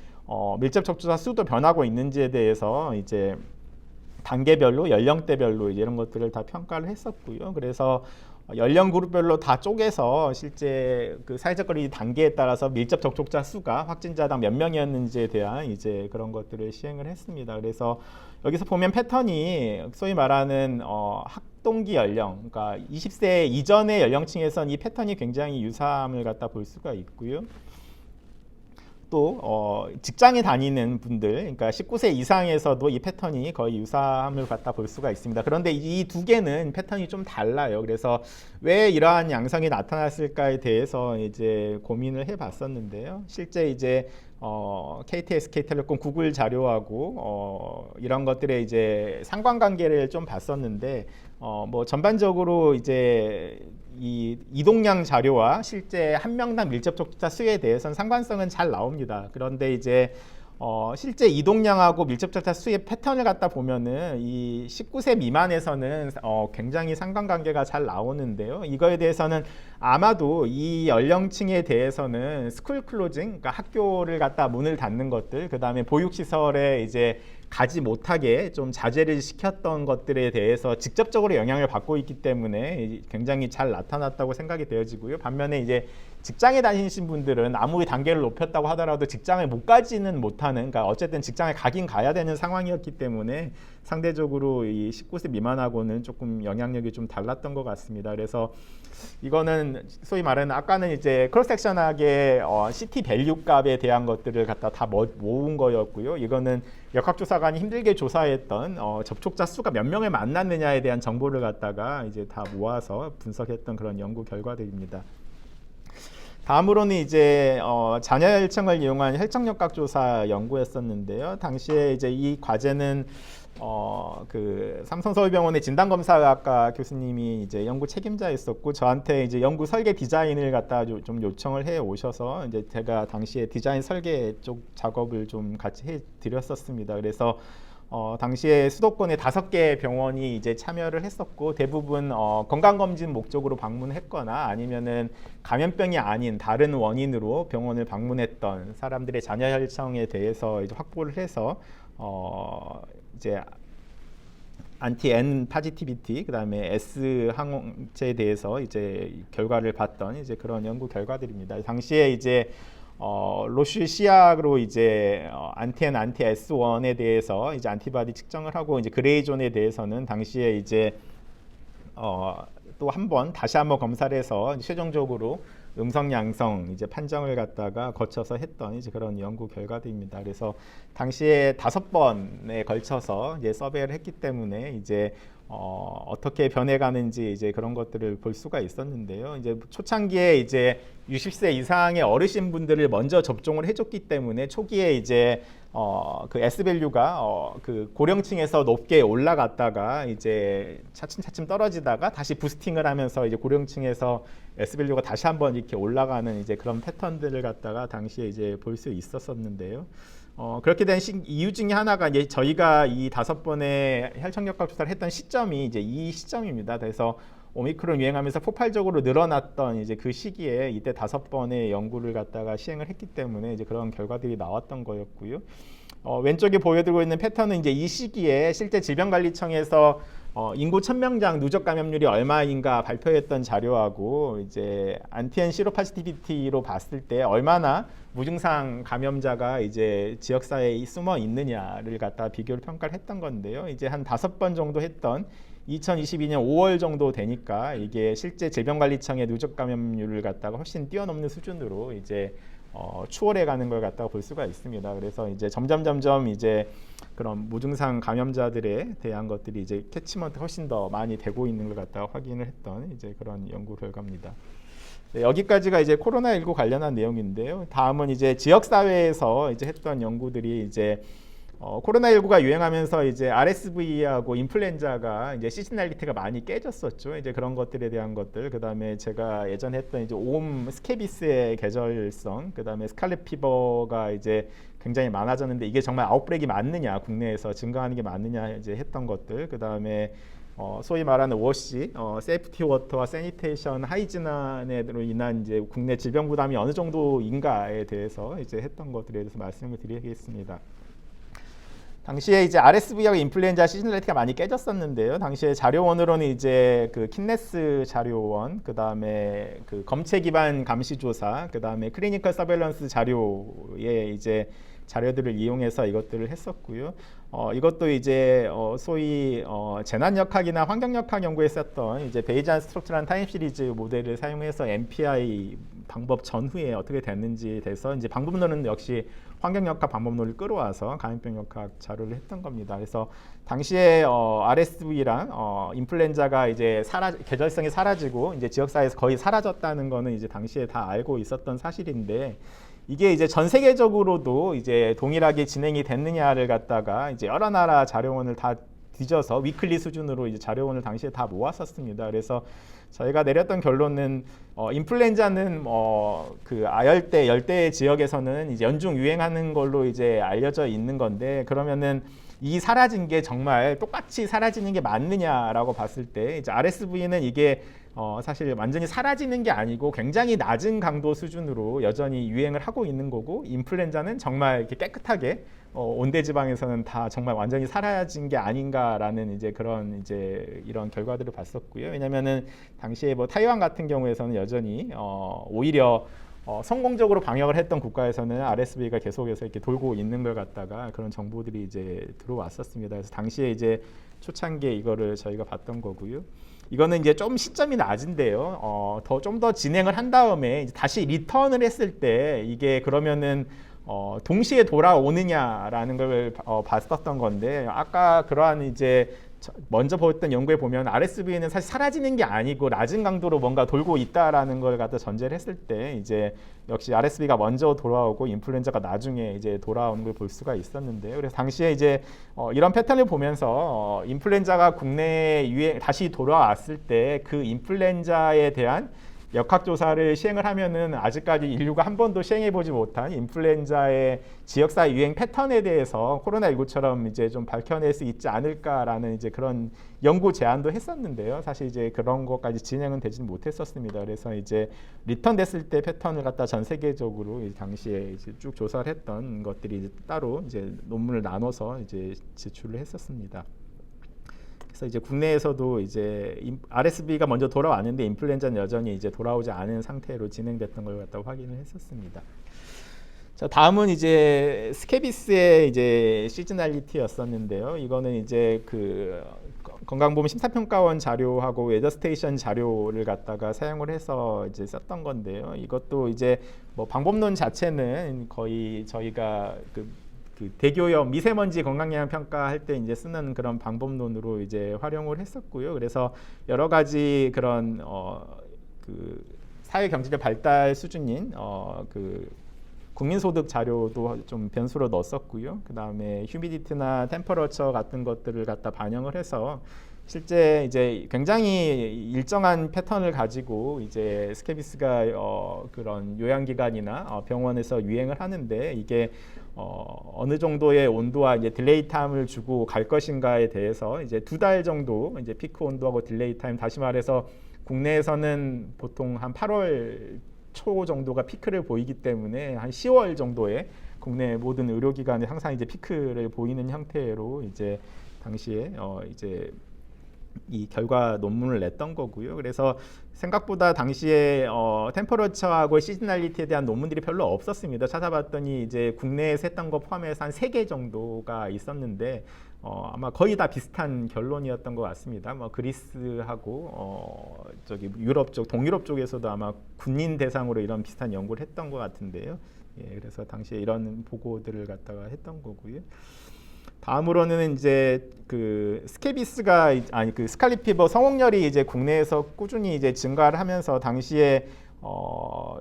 밀접 접촉자 수도 변하고 있는지에 대해서 이제 단계별로 연령대별로 이런 것들을 다 평가를 했었고요. 그래서 연령 그룹별로 다 쪼개서 실제 그 사회적 거리 단계에 따라서 밀접 접촉자 수가 확진자당 몇 명이었는지에 대한 이제 그런 것들을 시행을 했습니다. 그래서 여기서 보면 패턴이 소위 말하는 학동기 연령, 그러니까 20세 이전의 연령층에선 이 패턴이 굉장히 유사함을 갖다 볼 수가 있고요. 또 직장에 다니는 분들, 그러니까 19세 이상에서도 이 패턴이 거의 유사함을 갖다 볼 수가 있습니다. 그런데 이 두 개는 패턴이 좀 달라요. 그래서 왜 이러한 양상이 나타났을까에 대해서 이제 고민을 해봤었는데요. 실제 이제 KT, SK텔레콤, 구글 자료하고 이런 것들의 이제 상관관계를 좀 봤었는데 뭐 전반적으로 이제 이 이동량 자료와 실제 한 명당 밀접 접촉자 수에 대해서는 상관성은 잘 나옵니다. 그런데 이제 실제 이동량하고 밀접 접촉자 수의 패턴을 갖다 보면은 이 19세 미만에서는 굉장히 상관관계가 잘 나오는데요. 이거에 대해서는 아마도 이 연령층에 대해서는 스쿨 클로징, 그러니까 학교를 갖다 문을 닫는 것들, 그 다음에 보육시설에 이제 가지 못하게 좀 자제를 시켰던 것들에 대해서 직접적으로 영향을 받고 있기 때문에 굉장히 잘 나타났다고 생각이 되어지고요. 반면에 이제 직장에 다니신 분들은 아무리 단계를 높였다고 하더라도 직장에 못 가지는 못하는, 그러니까 어쨌든 직장에 가긴 가야 되는 상황이었기 때문에 상대적으로 이 19세 미만하고는 조금 영향력이 좀 달랐던 것 같습니다. 그래서 이거는 소위 말하는 아까는 이제 크로스섹션하게 CT 밸류 값에 대한 것들을 갖다 다 모은 거였고요. 이거는 역학조사관이 힘들게 조사했던 접촉자 수가 몇 명을 만났느냐에 대한 정보를 갖다가 이제 다 모아서 분석했던 그런 연구 결과들입니다. 다음으로는 이제 잔여 혈청을 이용한 혈청 역학 조사 연구했었는데요. 당시에 이제 이 과제는 그 삼성서울병원의 진단검사학과 교수님이 이제 연구 책임자였었고 저한테 이제 연구 설계 디자인을 갖다 좀 요청을 해 오셔서 이제 제가 당시에 디자인 설계 쪽 작업을 좀 같이 해 드렸었습니다. 그래서 당시에 수도권에 5개 병원이 이제 참여를 했었고 대부분 건강검진 목적으로 방문했거나 아니면은 감염병이 아닌 다른 원인으로 병원을 방문했던 사람들의 잔여 혈청에 대해서 이제 확보를 해서 이제 안티 N 파지티비티 그다음에 S 항체에 대해서 이제 결과를 봤던 이제 그런 연구 결과들입니다. 당시에 이제 로슈 시약으로 이제 안티 N, 안티 S1에 대해서 이제 안티바디 측정을 하고 이제 그레이존에 대해서는 당시에 이제 또 다시 한번 검사를 해서 최종적으로 음성 양성 이제 판정을 갖다가 거쳐서 했던 이제 그런 연구 결과들입니다. 그래서 당시에 5번에 걸쳐서 이제 서베이를 했기 때문에 이제 어떻게 변해가는지 이제 그런 것들을 볼 수가 있었는데요. 이제 초창기에 이제 60세 이상의 어르신 분들을 먼저 접종을 해줬기 때문에 초기에 이제 그 S 밸류가 그 고령층에서 높게 올라갔다가 이제 차츰차츰 떨어지다가 다시 부스팅을 하면서 이제 고령층에서 S 밸류가 다시 한번 이렇게 올라가는 이제 그런 패턴들을 갖다가 당시에 이제 볼 수 있었었는데요. 그렇게 된 이유 중에 하나가 이제 저희가 이 5번의 혈청역학 조사를 했던 시점이 이제 이 시점입니다. 그래서 오미크론 유행하면서 폭발적으로 늘어났던 이제 그 시기에 이때 5번의 연구를 갖다가 시행을 했기 때문에 이제 그런 결과들이 나왔던 거였고요. 왼쪽에 보여드리고 있는 패턴은 이제 이 시기에 실제 질병관리청에서 인구 1000명당 누적 감염률이 얼마인가 발표했던 자료하고 이제 안티엔 시로파시티비티로 봤을 때 얼마나 무증상 감염자가 이제 지역사회에 숨어 있느냐를 갖다 비교를 평가를 했던 건데요. 이제 한 5번 정도 했던 2022년 5월 정도 되니까 이게 실제 질병관리청의 누적 감염률을 갖다가 훨씬 뛰어넘는 수준으로 이제 추월해 가는 걸 갖다가 볼 수가 있습니다. 그래서 이제 점점 이제 그런 무증상 감염자들에 대한 것들이 이제 캐치먼트 훨씬 더 많이 되고 있는 걸 갖다가 확인을 했던 이제 그런 연구 결과입니다. 네, 여기까지가 이제 코로나19 관련한 내용인데요. 다음은 이제 지역 사회에서 이제 했던 연구들이 이제 코로나19가 유행하면서 이제 RSV하고 인플루엔자가 이제 시즈널리티가 많이 깨졌었죠. 이제 그런 것들에 대한 것들, 그 다음에 제가 예전에 했던 이제 옴 스케비스의 계절성, 그 다음에 스칼렛 피버가 이제 굉장히 많아졌는데 이게 정말 아웃브레이크가 맞느냐, 국내에서 증가하는 게 맞느냐 이제 했던 것들, 그 다음에 소위 말하는 워시, 세이프티 워터와 세니테이션 하이지난으로 인한 이제 국내 질병 부담이 어느 정도인가에 대해서 이제 했던 것들에 대해서 말씀을 드리겠습니다. 당시에 이제 RSV하고 인플루엔자 시즈널리티가 많이 깨졌었는데요. 당시에 자료원으로는 이제 그 킨네스 자료원, 그 다음에 그 검체 기반 감시 조사, 그 다음에 클리니컬 서베일런스 자료에 이제 자료들을 이용해서 이것들을 했었고요. 이것도 이제 소위 재난역학이나 환경역학 연구에 썼던 이제 베이지안 스트럭처라는 타임 시리즈 모델을 사용해서 MPI 방법 전후에 어떻게 됐는지 돼서 이제 방법론은 역시 환경역학 방법론을 끌어와서 감염병역학 자료를 했던 겁니다. 그래서 당시에 RSV랑 인플루엔자가 이제 계절성이 사라지고 이제 지역사회에서 거의 사라졌다는 거는 이제 당시에 다 알고 있었던 사실인데 이게 이제 전 세계적으로도 이제 동일하게 진행이 됐느냐를 갖다가 이제 여러 나라 자료원을 다 뒤져서 위클리 수준으로 이제 자료원을 당시에 다 모았었습니다. 그래서 저희가 내렸던 결론은 인플루엔자는 그 아열대, 열대 지역에서는 이제 연중 유행하는 걸로 이제 알려져 있는 건데 그러면은 이 사라진 게 정말 똑같이 사라지는 게 맞느냐라고 봤을 때 이제 RSV는 이게 사실 완전히 사라지는 게 아니고 굉장히 낮은 강도 수준으로 여전히 유행을 하고 있는 거고 인플루엔자는 정말 이렇게 깨끗하게 온대 지방에서는 다 정말 완전히 사라진 게 아닌가라는 이제 그런 이제 이런 결과들을 봤었고요. 왜냐면은 당시에 뭐 타이완 같은 경우에서는 여전히 오히려 성공적으로 방역을 했던 국가에서는 RSV가 계속해서 이렇게 돌고 있는 걸 갖다가 그런 정보들이 이제 들어왔었습니다. 그래서 당시에 이제 초창기에 이거를 저희가 봤던 거고요. 이거는 이제 좀 시점이 낮은데요. 좀 더 진행을 한 다음에 이제 다시 리턴을 했을 때 이게 그러면은 동시에 돌아오느냐라는 걸 봤었던 건데 아까 그러한 이제 먼저 보였던 연구에 보면 RSV는 사실 사라지는 게 아니고 낮은 강도로 뭔가 돌고 있다라는 걸 갖다 전제를 했을 때 이제 역시 RSV가 먼저 돌아오고 인플루엔자가 나중에 이제 돌아오는 걸 볼 수가 있었는데요. 그래서 당시에 이제 이런 패턴을 보면서 인플루엔자가 국내에 다시 돌아왔을 때 그 인플루엔자에 대한 역학조사를 시행을 하면은 아직까지 인류가 한 번도 시행해보지 못한 인플루엔자의 지역사회 유행 패턴에 대해서 코로나19처럼 이제 좀 밝혀낼 수 있지 않을까라는 이제 그런 연구 제안도 했었는데요. 사실 이제 그런 것까지 진행은 되지는 못했었습니다. 그래서 이제 리턴됐을 때 패턴을 갖다 전 세계적으로 당시에 이제 쭉 조사를 했던 것들이 이제 따로 이제 논문을 나눠서 이제 제출을 했었습니다. 그래서 이제 국내에서도 이제 RSV가 먼저 돌아왔는데 인플루엔자는 여전히 이제 돌아오지 않은 상태로 진행됐던 걸 갖다 확인을 했었습니다. 자, 다음은 이제 스케비스의 이제 시즈널리티였었는데요. 이거는 이제 그 건강보험 심사평가원 자료하고 웨더스테이션 자료를 갖다가 사용을 해서 이제 썼던 건데요. 이것도 이제 뭐 방법론 자체는 거의 저희가 그 대교역 미세먼지 건강영향 평가할 때 이제 쓰는 그런 방법론으로 이제 활용을 했었고요. 그래서 여러 가지 그런 그 사회 경제적 발달 수준인 그 국민소득 자료도 좀 변수로 넣었었고요. 그 다음에 휴미디티나 템퍼러처 같은 것들을 갖다 반영을 해서 실제 이제 굉장히 일정한 패턴을 가지고 이제 스케비스가 그런 요양기관이나 병원에서 유행을 하는데 이게 어느 정도의 온도와 이제 딜레이 타임을 주고 갈 것인가에 대해서 이제 2달 정도 이제 피크 온도하고 딜레이 타임, 다시 말해서 국내에서는 보통 한 8월 초 정도가 피크를 보이기 때문에 한 10월 정도에 국내 모든 의료기관에 항상 이제 피크를 보이는 형태로 이제 당시에 이제 이 결과 논문을 냈던 거고요. 그래서 생각보다 당시에 템퍼러처하고 시즈널리티에 대한 논문들이 별로 없었습니다. 찾아봤더니 이제 국내에서 했던 거 포함해서 한 3개 정도가 있었는데 아마 거의 다 비슷한 결론이었던 것 같습니다. 뭐 그리스하고 저기 유럽 쪽, 동유럽 쪽에서도 아마 군인 대상으로 이런 비슷한 연구를 했던 것 같은데요. 예, 그래서 당시에 이런 보고들을 갖다가 했던 거고요. 다음으로는 이제 그 스케비스가 그 스칼릿 피버 성홍열이 이제 국내에서 꾸준히 이제 증가를 하면서 당시에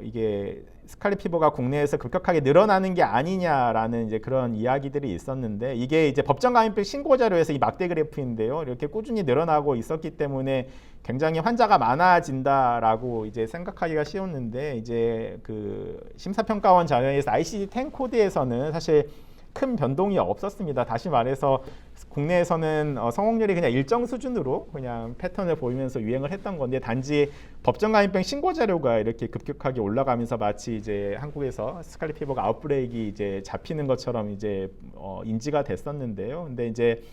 이게 스칼릿 피버가 국내에서 급격하게 늘어나는 게 아니냐라는 이제 그런 이야기들이 있었는데 이게 이제 법정 감염병 신고 자료에서 이 막대 그래프인데요. 이렇게 꾸준히 늘어나고 있었기 때문에 굉장히 환자가 많아진다라고 이제 생각하기가 쉬웠는데 이제 그 심사평가원 자료에서 ICD-10 코드에서는 사실 큰 변동이 없었습니다. 다시 말해서 국내에서는 성홍열이 그냥 일정 수준으로 그냥 패턴을 보이면서 유행을 했던 건데 단지 법정 감염병 신고 자료가 이렇게 급격하게 올라가면서 마치 이제 한국에서 스칼릿 피버가 아웃브레이크가 이제 잡히는 것처럼 이제 인지가 됐었는데요. 근데 이제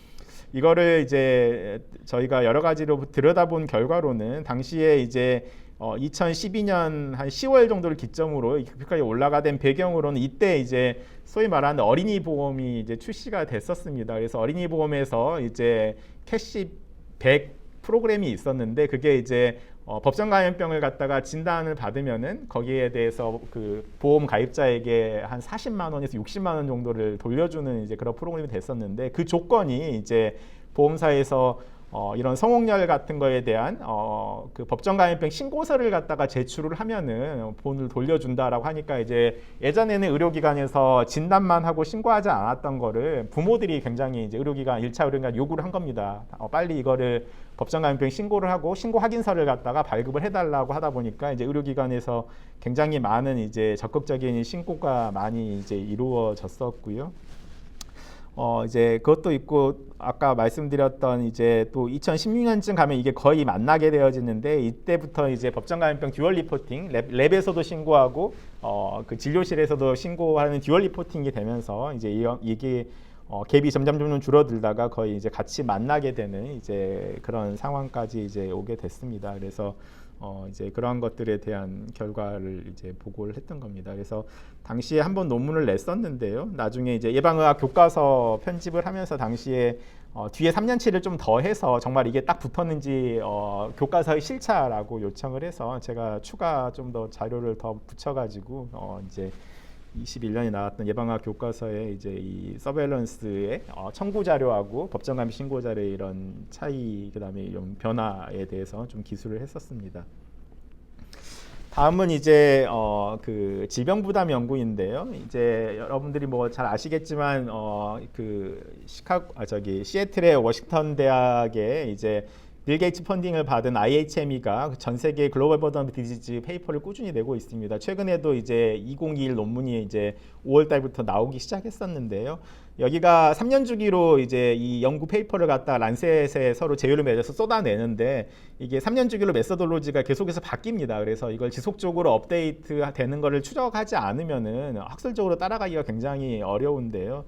이거를 이제 저희가 여러 가지로 들여다본 결과로는 당시에 이제 2012년 한 10월 정도를 기점으로 급격하게 올라가된 배경으로는 이때 이제 소위 말하는 어린이 보험이 이제 출시가 됐었습니다. 그래서 어린이 보험에서 이제 캐시 100 프로그램이 있었는데 그게 이제 법정 감염병을 갖다가 진단을 받으면은 거기에 대해서 그 보험 가입자에게 한 40만 원에서 60만 원 정도를 돌려주는 이제 그런 프로그램이 됐었는데 그 조건이 이제 보험사에서 이런 성홍열 같은 거에 대한 그 법정 감염병 신고서를 갖다가 제출을 하면은 돈을 돌려준다라고 하니까 이제 예전에는 의료기관에서 진단만 하고 신고하지 않았던 거를 부모들이 굉장히 이제 의료기관 1차 의료기관 요구를 한 겁니다. 빨리 이거를 법정 감염병 신고를 하고 신고 확인서를 갖다가 발급을 해달라고 하다 보니까 이제 의료기관에서 굉장히 많은 이제 적극적인 신고가 많이 이제 이루어졌었고요. 이제 그것도 있고 아까 말씀드렸던 이제 또 2016년쯤 가면 이게 거의 만나게 되어지는데 이때부터 이제 법정 감염병 듀얼 리포팅 랩에서도 신고하고 그 진료실에서도 신고하는 듀얼 리포팅이 되면서 이제 이게 갭이 점점 줄어들다가 거의 이제 같이 만나게 되는 이제 그런 상황까지 이제 오게 됐습니다. 그래서 이제 그러한 것들에 대한 결과를 이제 보고를 했던 겁니다. 그래서 당시에 한번 논문을 냈었는데요. 나중에 이제 예방의학 교과서 편집을 하면서 당시에 뒤에 3년치를 좀 더 해서 정말 이게 딱 붙었는지 교과서의 실차라고 요청을 해서 제가 추가 좀 더 자료를 더 붙여가지고 이제 21년에 나왔던 예방학 교과서에 이제 이 서베일런스의 청구 자료하고 법정 감염 신고 자료의 이런 차이, 그다음에 이런 변화에 대해서 좀 기술을 했었습니다. 다음은 이제 그 질병 부담 연구인데요. 이제 여러분들이 뭐 잘 아시겠지만 그 시애틀의 워싱턴 대학에 이제 빌 게이츠 펀딩을 받은 IHME가 전 세계 글로벌 버든 오브 디지즈 페이퍼를 꾸준히 내고 있습니다. 최근에도 이제 2021 논문이 이제 5월 달부터 나오기 시작했었는데요. 여기가 3년 주기로 이제 이 연구 페이퍼를 갖다 란셋에 서로 제휴를 맺어서 쏟아내는데 이게 3년 주기로 메소돌로지가 계속해서 바뀝니다. 그래서 이걸 지속적으로 업데이트 되는 거를 추적하지 않으면은 학술적으로 따라가기가 굉장히 어려운데요.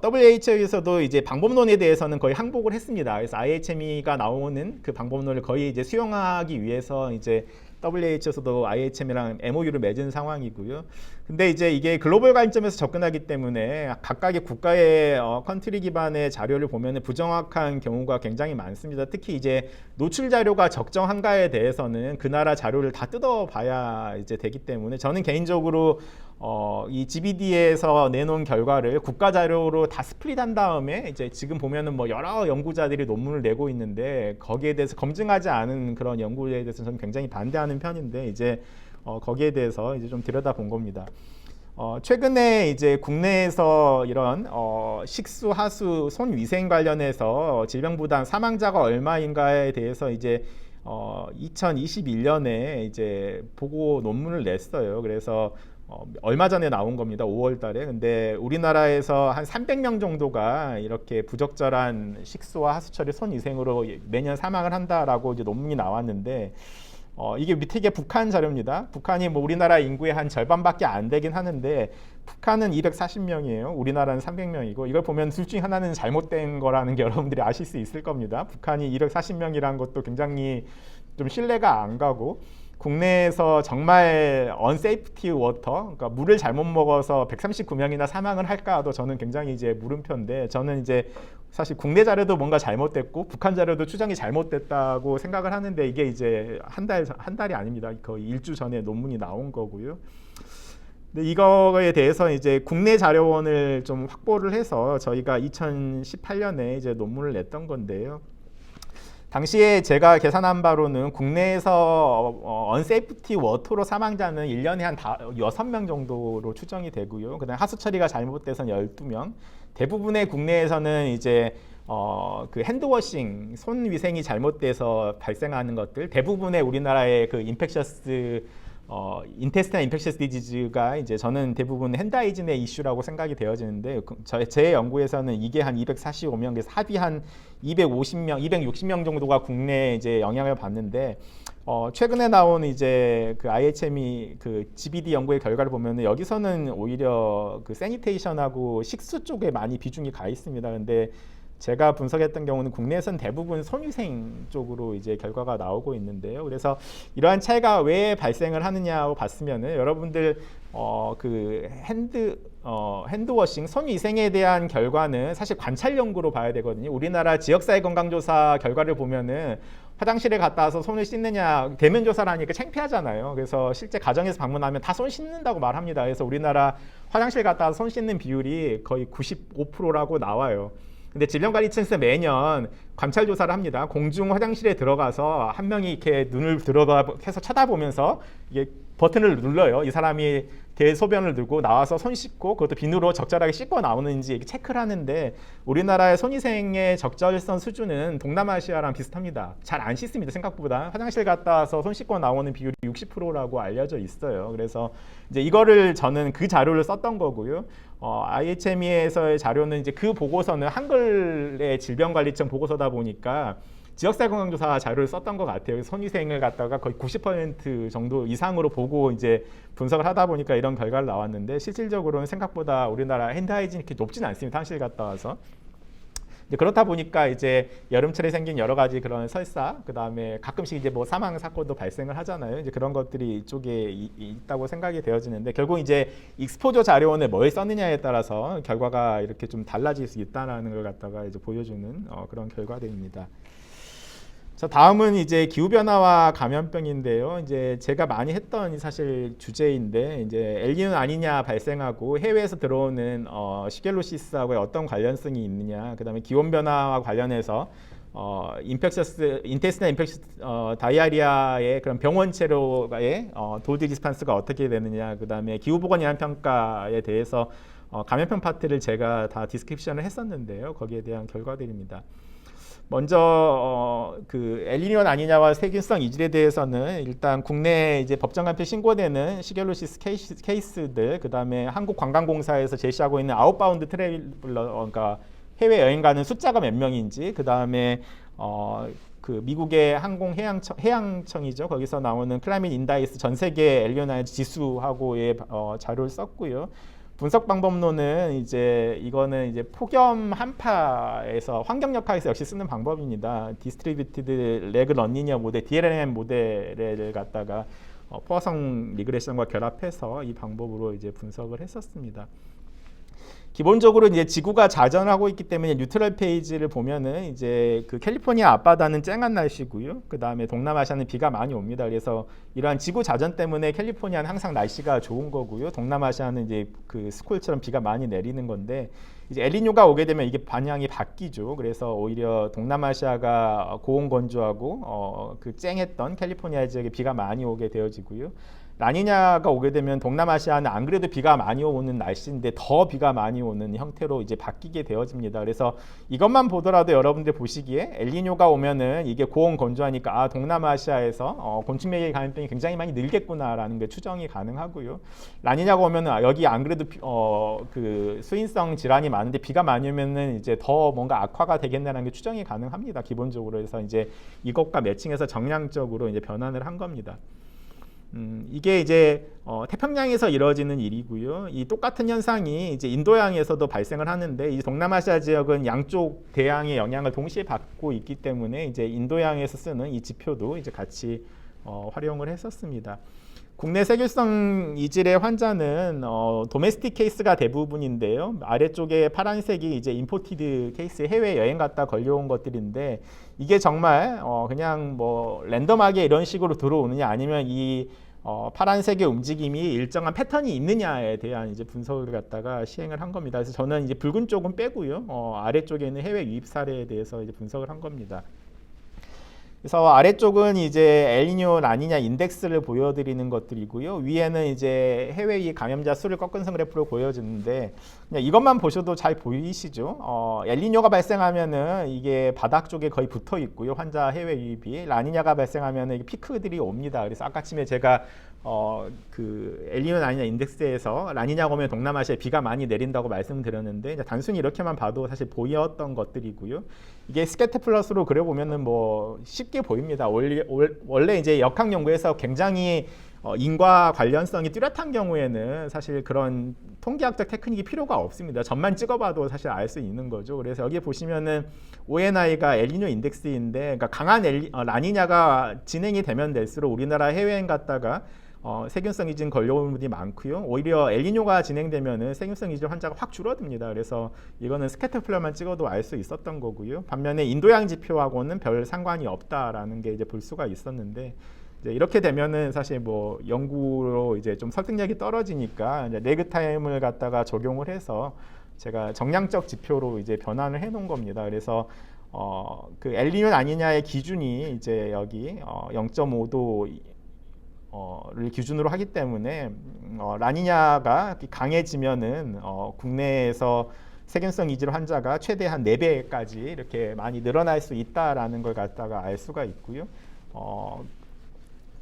WHO에서도 이제 방법론에 대해서는 거의 항복을 했습니다. 그래서 IHME가 나오는 그 방법론을 거의 이제 수용하기 위해서 이제 WHO에서도 IHM이랑 MOU를 맺은 상황이고요. 근데 이제 이게 글로벌 관점에서 접근하기 때문에 각각의 국가의 컨트리 기반의 자료를 보면 부정확한 경우가 굉장히 많습니다. 특히 이제 노출 자료가 적정한가에 대해서는 그 나라 자료를 다 뜯어봐야 이제 되기 때문에 저는 개인적으로 이 GBD에서 내놓은 결과를 국가 자료로 다 스플릿한 다음에 이제 지금 보면은 뭐 여러 연구자들이 논문을 내고 있는데 거기에 대해서 검증하지 않은 그런 연구에 대해서 저는 굉장히 반대하는 편인데 이제 거기에 대해서 이제 좀 들여다본 겁니다. 최근에 이제 국내에서 이런 식수, 하수, 손 위생 관련해서 질병부담 사망자가 얼마인가에 대해서 이제 2021년에 이제 보고 논문을 냈어요. 그래서 얼마 전에 나온 겁니다. 5월 달에. 근데 우리나라에서 한 300명 정도가 이렇게 부적절한 식수와 하수 처리 손 위생으로 매년 사망을 한다라고 이제 논문이 나왔는데 이게 밑에 게 북한 자료입니다. 북한이 뭐 우리나라 인구의 한 절반밖에 안 되긴 하는데 북한은 240명이에요. 우리나라는 300명이고 이걸 보면 둘 중에 하나는 잘못된 거라는 게 여러분들이 아실 수 있을 겁니다. 북한이 240명이라는 것도 굉장히 좀 신뢰가 안 가고 국내에서 정말 unsafety water, 그러니까 물을 잘못 먹어서 139명이나 사망을 할까도 저는 굉장히 이제 물음표인데 저는 이제 사실 국내 자료도 뭔가 잘못됐고 북한 자료도 추정이 잘못됐다고 생각을 하는데 이게 이제 한 달이 아닙니다. 거의 일주 전에 논문이 나온 거고요. 근데 이거에 대해서 이제 국내 자료원을 좀 확보를 해서 저희가 2018년에 이제 논문을 냈던 건데요. 당시에 제가 계산한 바로는 국내에서 언세이프티 워터로 사망자는 1년에 한 6명 정도로 추정이 되고요. 그다음 하수 처리가 잘못돼서 12명. 대부분의 국내에서는 이제 그 핸드워싱, 손 위생이 잘못돼서 발생하는 것들, 대부분의 우리나라의 그 인펙셔스 인테스타인 인펙셔스 디지즈가 이제 저는 대부분 핸드 하이진의 이슈라고 생각이 되어지는데 제 연구에서는 이게 한 245명, 그래서 합이 한 250명, 260명 정도가 국내에 이제 영향을 받는데 최근에 나온 이제 그 IHM이 그 GBD 연구의 결과를 보면은 여기서는 오히려 그 세니테이션하고 식수 쪽에 많이 비중이 가 있습니다. 근데 제가 분석했던 경우는 국내에서는 대부분 손위생 쪽으로 이제 결과가 나오고 있는데요. 그래서 이러한 차이가 왜 발생을 하느냐고 봤으면은 여러분들 그 핸드워싱, 손위생에 대한 결과는 사실 관찰 연구로 봐야 되거든요. 우리나라 지역사회 건강조사 결과를 보면은 화장실에 갔다 와서 손을 씻느냐 대면 조사를 하니까 창피하잖아요. 그래서 실제 가정에서 방문하면 다 손 씻는다고 말합니다. 그래서 우리나라 화장실 갔다 와서 손 씻는 비율이 거의 95%라고 나와요. 근데 질병관리청에서 매년 관찰 조사를 합니다. 공중 화장실에 들어가서 한 명이 이렇게 눈을 들어가서 쳐다보면서 이게 버튼을 눌러요. 이 사람이 대소변을 들고 나와서 손 씻고 그것도 비누로 적절하게 씻고 나오는지 이렇게 체크를 하는데 우리나라의 손위생의 적절성 수준은 동남아시아랑 비슷합니다. 잘 안 씻습니다. 생각보다. 화장실 갔다 와서 손 씻고 나오는 비율이 60%라고 알려져 있어요. 그래서 이제 이거를 저는 그 자료를 썼던 거고요. IHME에서의 자료는 이제 그 보고서는 한글의 질병관리청 보고서다 보니까 지역사회 건강조사 자료를 썼던 것 같아요. 손위생을 갖다가 거의 90% 정도 이상으로 보고 이제 분석을 하다 보니까 이런 결과를 나왔는데 실질적으로는 생각보다 우리나라 핸드 하이진이 이렇게 높지는 않습니다. 화장실 갔다 와서. 그렇다 보니까 이제 여름철에 생긴 여러 가지 그런 설사, 그 다음에 가끔씩 이제 뭐 사망 사건도 발생을 하잖아요. 이제 그런 것들이 이쪽에 있다고 생각이 되어지는데 결국 이제 익스포저 자료원에 뭘 썼느냐에 따라서 결과가 이렇게 좀 달라질 수 있다는 걸 갖다가 이제 보여주는 그런 결과들입니다. 자, 다음은 이제 기후변화와 감염병인데요. 이제 제가 많이 했던 사실 주제인데 이제 엘니뇨 아니냐 발생하고 해외에서 들어오는 시겔로시스하고의 어떤 관련성이 있느냐, 그다음에 기온 변화와 관련해서 인테스타인 인펙셔스 다이아리아의 그런 병원체로의 도즈 리스판스가 어떻게 되느냐, 그다음에 기후보건 영향평가에 대해서 감염병 파트를 제가 다 디스크립션을 했었는데요. 거기에 대한 결과들입니다. 먼저 그 엘니뇨 아니냐와 세균성 이질에 대해서는 일단 국내에 이제 법정 간표 신고되는 시겔로시스 케이스들, 그다음에 한국관광공사에서 제시하고 있는 아웃바운드 트래블러, 그러니까 해외 여행 가는 숫자가 몇 명인지, 그다음에 그 미국의 해양청이죠. 거기서 나오는 클라이밋 인다이스 전 세계 엘니뇨 지수하고의 자료를 썼고요. 분석 방법론은 이제 이거는 이제 폭염 한파에서 환경 역학에서 역시 쓰는 방법입니다. 디스트리뷰티드 레그 런리니어 모델 DLNM 모델을 갖다가 포화성 리그레션과 결합해서 이 방법으로 이제 분석을 했었습니다. 기본적으로 이제 지구가 자전하고 있기 때문에 뉴트럴 페이지를 보면은 이제 그 캘리포니아 앞바다는 쨍한 날씨고요. 그 다음에 동남아시아는 비가 많이 옵니다. 그래서 이러한 지구 자전 때문에 캘리포니아는 항상 날씨가 좋은 거고요. 동남아시아는 이제 그 스콜처럼 비가 많이 내리는 건데 이제 엘니뇨가 오게 되면 이게 방향이 바뀌죠. 그래서 오히려 동남아시아가 고온 건조하고 그 쨍했던 캘리포니아 지역에 비가 많이 오게 되어지고요. 라니냐가 오게 되면 동남아시아는 안 그래도 비가 많이 오는 날씨인데 더 비가 많이 오는 형태로 이제 바뀌게 되어집니다. 그래서 이것만 보더라도 여러분들 보시기에 엘니뇨가 오면은 이게 고온 건조하니까 동남아시아에서 곤충매개 감염병이 굉장히 많이 늘겠구나라는 게 추정이 가능하고요. 라니냐가 오면은 여기 안 그래도 그 수인성 질환이 많은데 비가 많이 오면은 이제 더 뭔가 악화가 되겠다는 게 추정이 가능합니다. 기본적으로. 그래서 이제 이것과 매칭해서 정량적으로 이제 변환을 한 겁니다. 이게 이제 태평양에서 이루어지는 일이고요. 이 똑같은 현상이 이제 인도양에서도 발생을 하는데 이 동남아시아 지역은 양쪽 대양의 영향을 동시에 받고 있기 때문에 이제 인도양에서 쓰는 이 지표도 이제 같이 활용을 했었습니다. 국내 세균성 이질의 환자는 도메스틱 케이스가 대부분인데요. 아래쪽에 파란색이 이제 임포티드 케이스, 해외 여행 갔다 걸려온 것들인데 이게 정말 그냥 뭐 랜덤하게 이런 식으로 들어오느냐 아니면 이 파란색의 움직임이 일정한 패턴이 있느냐에 대한 이제 분석을 갖다가 시행을 한 겁니다. 그래서 저는 이제 붉은 쪽은 빼고요. 아래쪽에 있는 해외 유입 사례에 대해서 이제 분석을 한 겁니다. 그래서 아래쪽은 이제 엘니뇨, 라니냐 인덱스를 보여드리는 것들이고요. 위에는 이제 해외 유입 감염자 수를 꺾은 선 그래프로 보여주는데 그냥 이것만 보셔도 잘 보이시죠? 엘니뇨가 발생하면은 이게 바닥 쪽에 거의 붙어 있고요. 환자 해외 유입이. 라니냐가 발생하면은 이게 피크들이 옵니다. 그래서 아까 아침에 제가 그 엘니뇨 라니냐 인덱스에서 라니냐가 오면 동남아시아에 비가 많이 내린다고 말씀드렸는데 이제 단순히 이렇게만 봐도 사실 보였던 것들이고요. 이게 스캐터 플러스로 그려보면은 뭐 쉽게 보입니다. 원래 이제 역학 연구에서 굉장히 인과 관련성이 뚜렷한 경우에는 사실 그런 통계학적 테크닉이 필요가 없습니다. 점만 찍어봐도 사실 알 수 있는 거죠. 그래서 여기 보시면은 ONI가 엘니뇨 인덱스인데, 그러니까 강한 라니냐가 진행이 되면 될수록 우리나라 해외여행 갔다가 세균성 이진 걸려온 분이 많고요. 오히려 엘니뇨가 진행되면은 세균성 이진 환자가 확 줄어듭니다. 그래서 이거는 스캐터 플롯만 찍어도 알 수 있었던 거고요. 반면에 인도양 지표하고는 별 상관이 없다라는 게 이제 볼 수가 있었는데 이제 이렇게 되면은 사실 뭐 연구로 이제 좀 설득력이 떨어지니까 이제 레그 타임을 갖다가 적용을 해서 제가 정량적 지표로 이제 변환을 해 놓은 겁니다. 그래서 그 엘니뇨 아니냐의 기준이 이제 여기 0.5도 를 기준으로 하기 때문에 라니냐가 강해지면은 국내에서 세균성 이질 환자가 최대 한 4배까지 이렇게 많이 늘어날 수 있다라는 걸 갖다가 알 수가 있고요.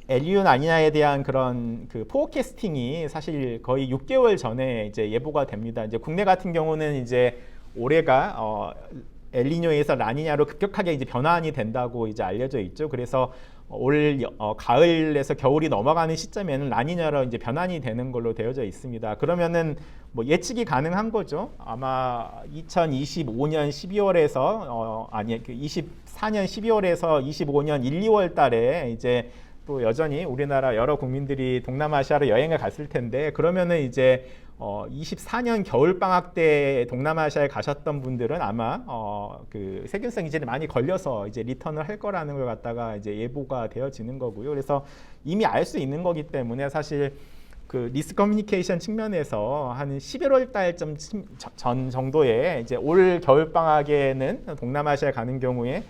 엘니뇨 아니냐에 대한 그런 그 포캐스팅이 사실 거의 6개월 전에 이제 예보가 됩니다. 이제 국내 같은 경우는 이제 올해가 엘니뇨에서 라니냐로 급격하게 이제 변환이 된다고 이제 알려져 있죠. 그래서 올 가을에서 겨울이 넘어가는 시점에는 라니냐로 이제 변환이 되는 걸로 되어져 있습니다. 그러면은 뭐 예측이 가능한 거죠. 아마 2025년 12월에서 아니 24년 12월에서 25년 1, 2월 달에 이제 또 여전히 우리나라 여러 국민들이 동남아시아로 여행을 갔을 텐데 그러면은 이제 24년 겨울 방학 때 동남아시아에 가셨던 분들은 아마 그 세균성 이질이 많이 걸려서 이제 리턴을 할 거라는 걸 갖다가 이제 예보가 되어지는 거고요. 그래서 이미 알 수 있는 거기 때문에 사실 그 리스크 커뮤니케이션 측면에서 한 11월 달 전 정도에 이제 올 겨울 방학에는 동남아시아에 가는 경우에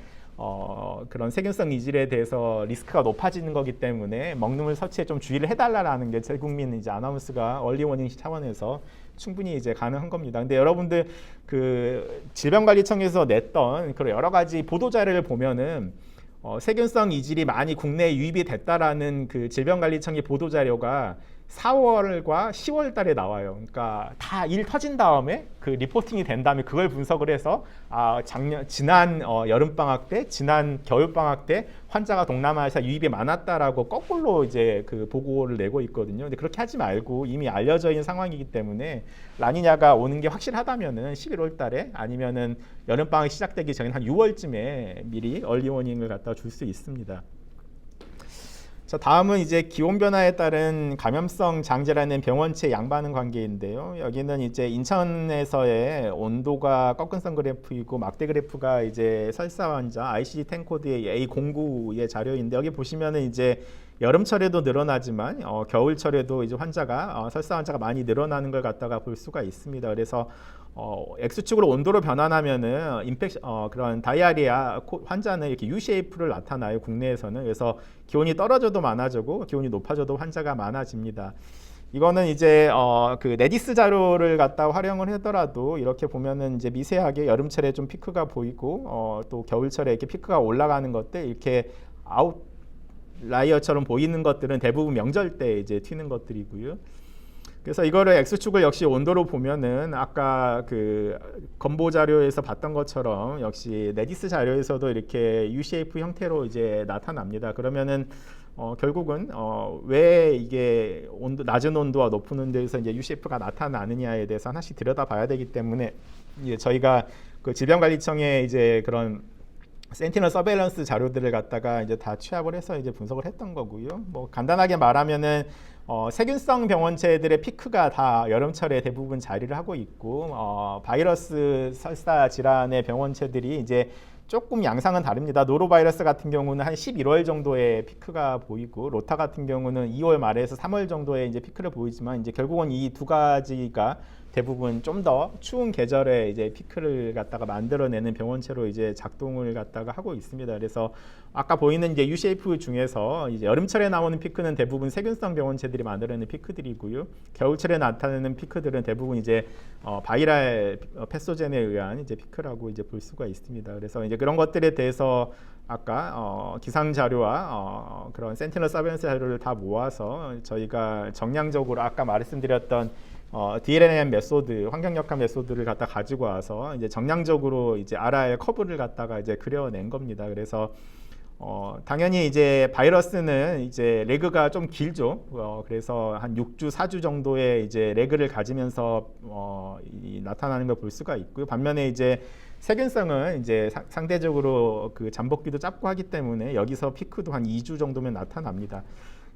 그런 세균성 이질에 대해서 리스크가 높아지는 거기 때문에 먹는 설치에 좀 주의를 해달라라는 게 제국민 이제 아나운스가 얼리 워닝 차원에서 충분히 이제 가능한 겁니다. 근데 여러분들 그 질병관리청에서 냈던 그런 여러 가지 보도 자료를 보면은 세균성 이질이 많이 국내에 유입이 됐다라는 그 질병관리청의 보도 자료가 4월과 10월 달에 나와요. 그러니까 다 일 터진 다음에 그 리포팅이 된 다음에 그걸 분석을 해서 지난 여름 방학 때, 지난 겨울 방학 때 환자가 동남아시아 유입이 많았다라고 거꾸로 이제 그 보고를 내고 있거든요. 근데 그렇게 하지 말고 이미 알려져 있는 상황이기 때문에 라니냐가 오는 게 확실하다면은 11월 달에 아니면은 여름 방학이 시작되기 전에 한 6월쯤에 미리 얼리 워닝을 갖다 줄 수 있습니다. 자, 다음은 이제 기온 변화에 따른 감염성 장질환의 병원체 양반응 관계인데요. 여기는 이제 인천에서의 온도가 꺾은선 그래프이고 막대 그래프가 이제 설사 환자 ICD-10 코드의 A09의 자료인데 여기 보시면은 이제 여름철에도 늘어나지만 겨울철에도 이제 환자가 설사 환자가 많이 늘어나는 걸 갖다가 볼 수가 있습니다. 그래서 X축으로 온도로 변환하면은 그런 다이아리아 환자는 이렇게 U-쉐이프를 나타나요. 국내에서는. 그래서 기온이 떨어져도 많아지고 기온이 높아져도 환자가 많아집니다. 이거는 이제 그 레디스 자료를 갖다 활용을 하더라도 이렇게 보면은 이제 미세하게 여름철에 좀 피크가 보이고 또 겨울철에 이렇게 피크가 올라가는 것들 이렇게 아웃라이어처럼 보이는 것들은 대부분 명절 때 이제 튀는 것들이고요. 그래서 이거를 X축을 역시 온도로 보면은 아까 그 건보 자료에서 봤던 것처럼 역시 레디스 자료에서도 이렇게 U-쉐이프 형태로 이제 나타납니다. 그러면은 결국은 왜 이게 낮은 온도와 높은 온도에서 이제 U-쉐이프가 나타나느냐에 대해서 하나씩 들여다봐야 되기 때문에 이제 저희가 그 질병관리청의 이제 그런 센티널 서베일런스 자료들을 갖다가 이제 다 취합을 해서 이제 분석을 했던 거고요. 뭐 간단하게 말하면은 세균성 병원체들의 피크가 다 여름철에 대부분 자리를 하고 있고 바이러스 설사 질환의 병원체들이 이제 조금 양상은 다릅니다. 노로바이러스 같은 경우는 한 11월 정도의 피크가 보이고 로타 같은 경우는 2월 말에서 3월 정도에 이제 피크를 보이지만 이제 결국은 이 두 가지가 대부분 좀 더 추운 계절에 이제 피크를 갖다가 만들어내는 병원체로 이제 작동을 갖다가 하고 있습니다. 그래서 아까 보이는 이제 U-쉐이프 중에서 이제 여름철에 나오는 피크는 대부분 세균성 병원체들이 만들어내는 피크들이고요. 겨울철에 나타나는 피크들은 대부분 이제 바이럴 패소젠에 의한 이제 피크라고 이제 볼 수가 있습니다. 그래서 이제 그런 것들에 대해서 아까 기상 자료와 그런 센티널 서베일런스 자료를 다 모아서 저희가 정량적으로 아까 말씀드렸던 DLNM 메소드, 환경역학 메소드를 갖다 가지고 와서 이제 정량적으로 이제 RR 커브를 갖다가 이제 그려낸 겁니다. 그래서 당연히 이제 바이러스는 이제 레그가 좀 길죠. 그래서 한 6주, 4주 정도의 이제 레그를 가지면서 나타나는 걸 볼 수가 있고요. 반면에 이제 세균성은 이제 상대적으로 그 잠복기도 짧고 하기 때문에 여기서 피크도 한 2주 정도면 나타납니다.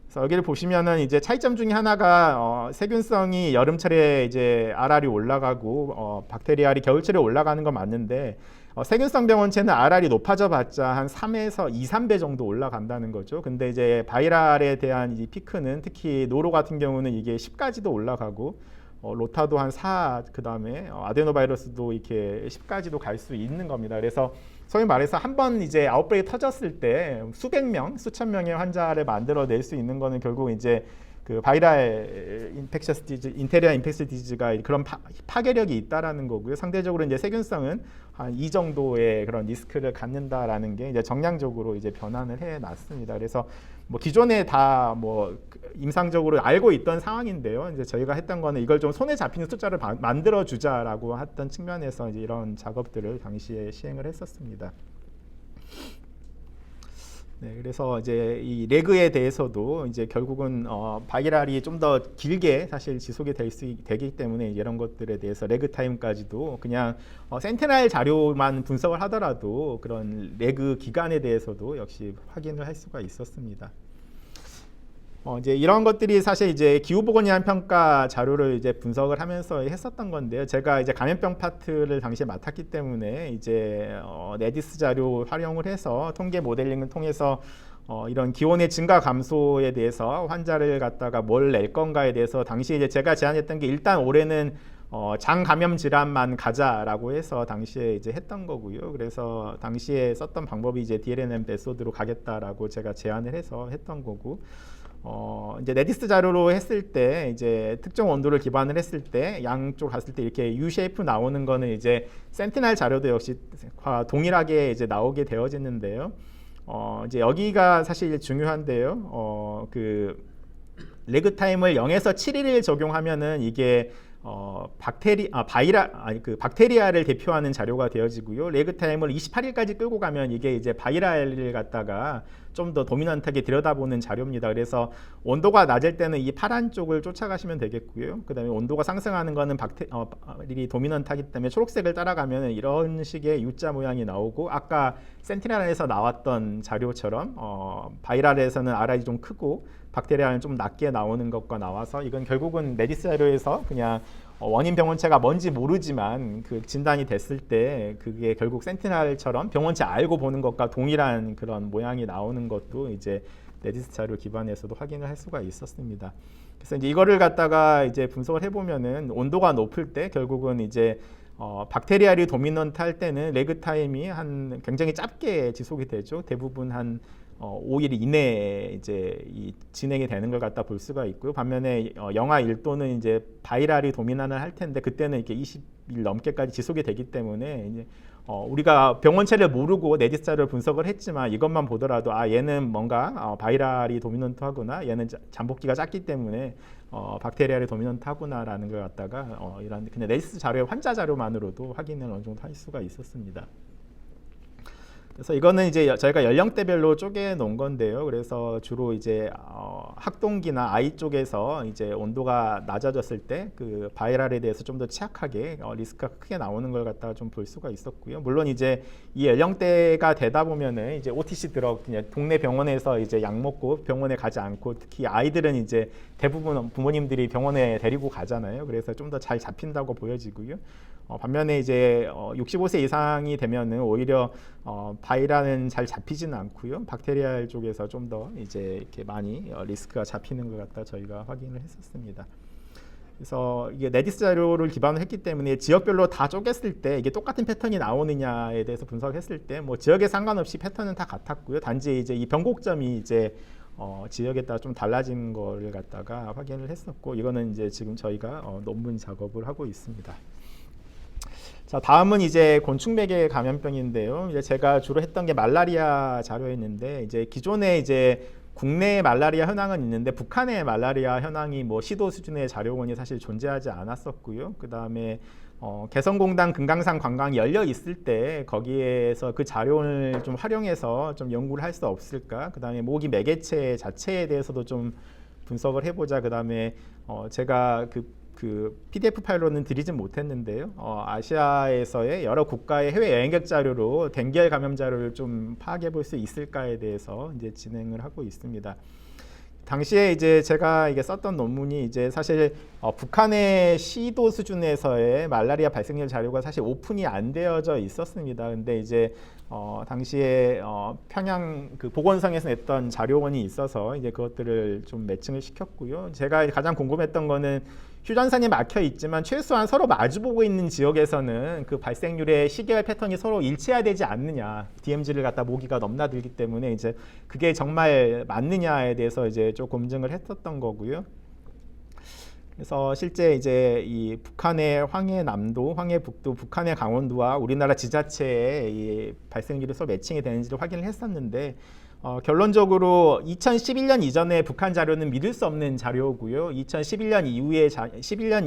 그래서 여기를 보시면은 이제 차이점 중에 하나가 세균성이 여름철에 이제 RR이 올라가고 박테리알이 겨울철에 올라가는 건 맞는데 세균성 병원체는 RR이 높아져 봤자 한 3에서 2, 3배 정도 올라간다는 거죠. 근데 이제 바이랄에 대한 이 피크는 특히 노로 같은 경우는 이게 10까지도 올라가고 로타도 한 4, 그다음에 아데노바이러스도 이렇게 10까지도 갈 수 있는 겁니다. 그래서 소위 말해서 한 번 이제 아웃브레이크 터졌을 때 수백 명, 수천 명의 환자를 만들어낼 수 있는 거는 결국 이제 그 바이럴 인펙셔스 디즈, 인테리어 인펙셔스 디즈가 그런 파괴력이 있다라는 거고요. 상대적으로 이제 세균성은 한 이 정도의 그런 리스크를 갖는다라는 게 이제 정량적으로 이제 변환을 해 놨습니다. 그래서 뭐 기존에 다 뭐 임상적으로 알고 있던 상황인데요. 이제 저희가 했던 거는 이걸 좀 손에 잡히는 숫자를 만들어 주자라고 했던 측면에서 이제 이런 작업들을 당시에 시행을 했었습니다. 네, 그래서 이제 이 레그에 대해서도 이제 결국은 바이랄이 좀 더 길게 사실 지속이 되기 때문에 이런 것들에 대해서 레그 타임까지도 그냥 센티넬 자료만 분석을 하더라도 그런 레그 기간에 대해서도 역시 확인을 할 수가 있었습니다. 이제 이런 것들이 사실 이제 기후보건이란 평가 자료를 이제 분석을 하면서 했었던 건데요. 제가 이제 감염병 파트를 당시에 맡았기 때문에 이제 레디스 자료 활용을 해서 통계 모델링을 통해서 이런 기온의 증가 감소에 대해서 환자를 갖다가 뭘 낼 건가에 대해서 당시에 이제 제가 제안했던 게 일단 올해는 장 감염 질환만 가자라고 해서 당시에 이제 했던 거고요. 그래서 당시에 썼던 방법이 이제 DLNM 메소드로 가겠다라고 제가 제안을 해서 했던 거고. 이제 레디스 자료로 했을 때 이제 특정 온도를 기반을 했을 때 양쪽 갔을 때 이렇게 U-쉐이프 나오는 거는 이제 센티넬 자료도 역시 동일하게 이제 나오게 되어지는데요. 이제 여기가 사실 중요한데요. 그 레그 타임을 0에서 7일을 적용하면은 이게 박테리아를 대표하는 자료가 되어지고요. 레그 타임을 28일까지 끌고 가면 이게 이제 바이랄을 갖다가 좀 더 도미넌트하게 들여다보는 자료입니다. 그래서 온도가 낮을 때는 이 파란 쪽을 쫓아가시면 되겠고요. 그다음에 온도가 상승하는 거는 박테리아 도미넌트하기 때문에 초록색을 따라가면 이런 식의 U자 모양이 나오고, 아까 센티넬에서 나왔던 자료처럼 바이랄에서는 R이 좀 크고 박테리아는 좀 낮게 나오는 것과 나와서, 이건 결국은 메디스 자료에서 그냥 원인 병원체가 뭔지 모르지만 그 진단이 됐을 때 그게 결국 센티넬처럼 병원체 알고 보는 것과 동일한 그런 모양이 나오는 것도 이제 메디스 자료 기반에서도 확인을 할 수가 있었습니다. 그래서 이제 이거를 갖다가 이제 분석을 해보면은 온도가 높을 때 결국은 이제 박테리아리 도미넌트 할 때는 레그 타임이 한 굉장히 짧게 지속이 되죠. 대부분 한 5일 이내에 이제 이 진행이 되는 걸 갖다 볼 수가 있고요. 반면에 영하 1도는 이제 바이랄이 도미난을 할 텐데 그때는 이렇게 20일 넘게까지 지속이 되기 때문에 이제 우리가 병원체를 모르고 네디스 자료를 분석을 했지만 이것만 보더라도 얘는 뭔가 바이랄이 도미넌트하구나, 얘는 잠복기가 짧기 때문에 박테리아리 도미넌트하구나라는 걸 갖다가 이런 그냥 네디스 자료의 환자 자료만으로도 확인을 어느 정도 할 수가 있었습니다. 그래서 이거는 이제 저희가 연령대별로 쪼개 놓은 건데요. 그래서 주로 이제 학동기나 아이 쪽에서 이제 온도가 낮아졌을 때 그 바이럴에 대해서 좀 더 취약하게 리스크가 크게 나오는 걸 갖다가 좀 볼 수가 있었고요. 물론 이제 이 연령대가 되다 보면은 이제 OTC 들어 그냥 동네 병원에서 이제 약 먹고 병원에 가지 않고, 특히 아이들은 이제 대부분 부모님들이 병원에 데리고 가잖아요. 그래서 좀 더 잘 잡힌다고 보여지고요. 반면에 이제 65세 이상이 되면은 오히려 바이럴은 잘 잡히지는 않고요. 박테리아 쪽에서 좀 더 이제 이렇게 많이 리스크가 잡히는 것 같다 저희가 확인을 했었습니다. 그래서 이게 네디스 자료를 기반으로 했기 때문에 지역별로 다 쪼갰을 때 이게 똑같은 패턴이 나오느냐에 대해서 분석했을 때 뭐 지역에 상관없이 패턴은 다 같았고요. 단지 이제 이 변곡점이 이제 지역에 따라 좀 달라진 거를 갖다가 확인을 했었고, 이거는 이제 지금 저희가 논문 작업을 하고 있습니다. 자, 다음은 이제 곤충맥의 감염병인데요. 이제 제가 주로 했던 게 말라리아 자료였는데, 이제 기존에 이제 국내 말라리아 현황은 있는데 북한의 말라리아 현황이 뭐 시도 수준의 자료원이 사실 존재하지 않았었고요. 그 다음에 개성공단 금강산 관광이 열려 있을 때 거기에서 그 자료를 좀 활용해서 좀 연구를 할 수 없을까. 그 다음에 모기 매개체 자체에 대해서도 좀 분석을 해보자. 그 다음에 제가 그 PDF 파일로는 드리진 못했는데요. 아시아에서의 여러 국가의 해외 여행객 자료로 댕기열 감염 자료를 좀 파악해 볼 수 있을까에 대해서 이제 진행을 하고 있습니다. 당시에 이제 제가 이게 썼던 논문이 이제 사실 북한의 시도 수준에서의 말라리아 발생률 자료가 사실 오픈이 안 되어져 있었습니다. 근데 이제 당시에 평양 그 보건성에서 냈던 자료원이 있어서 이제 그것들을 좀 매칭을 시켰고요. 제가 가장 궁금했던 거는 휴전선이 막혀 있지만 최소한 서로 마주보고 있는 지역에서는 그 발생률의 시계열 패턴이 서로 일치해야 되지 않느냐, DMZ를 갖다 모기가 넘나들기 때문에 이제 그게 정말 맞느냐에 대해서 이제 좀 검증을 했었던 거고요. 그래서 실제 이제 이 북한의 황해남도, 황해북도, 북한의 강원도와 우리나라 지자체의 이 발생률이 서로 매칭이 되는지를 확인을 했었는데, 결론적으로 2011년 이전의 북한 자료는 믿을 수 없는 자료고요. 2011년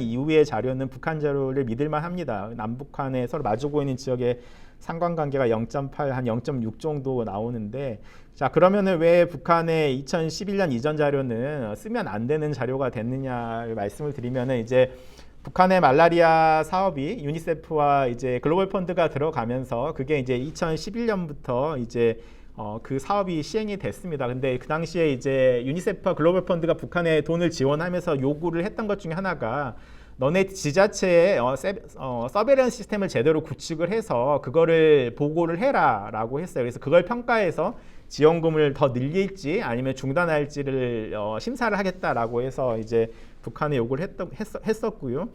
이후의 자료는 북한 자료를 믿을만 합니다. 남북한에 서로 마주보고 있는 지역의 상관관계가 0.8, 한 0.6 정도 나오는데, 자, 그러면은 왜 북한의 2011년 이전 자료는 쓰면 안 되는 자료가 됐느냐를 말씀을 드리면은, 이제 북한의 말라리아 사업이 유니세프와 이제 글로벌 펀드가 들어가면서 그게 이제 2011년부터 이제 그 사업이 시행이 됐습니다. 근데 그 당시에 이제 유니세프와 글로벌 펀드가 북한에 돈을 지원하면서 요구를 했던 것 중에 하나가, 너네 지자체에 서베이런스 시스템을 제대로 구축을 해서 그거를 보고를 해라 라고 했어요. 그래서 그걸 평가해서 지원금을 더 늘릴지 아니면 중단할지를 심사를 하겠다라고 해서 이제 북한에 요구를 했었고요.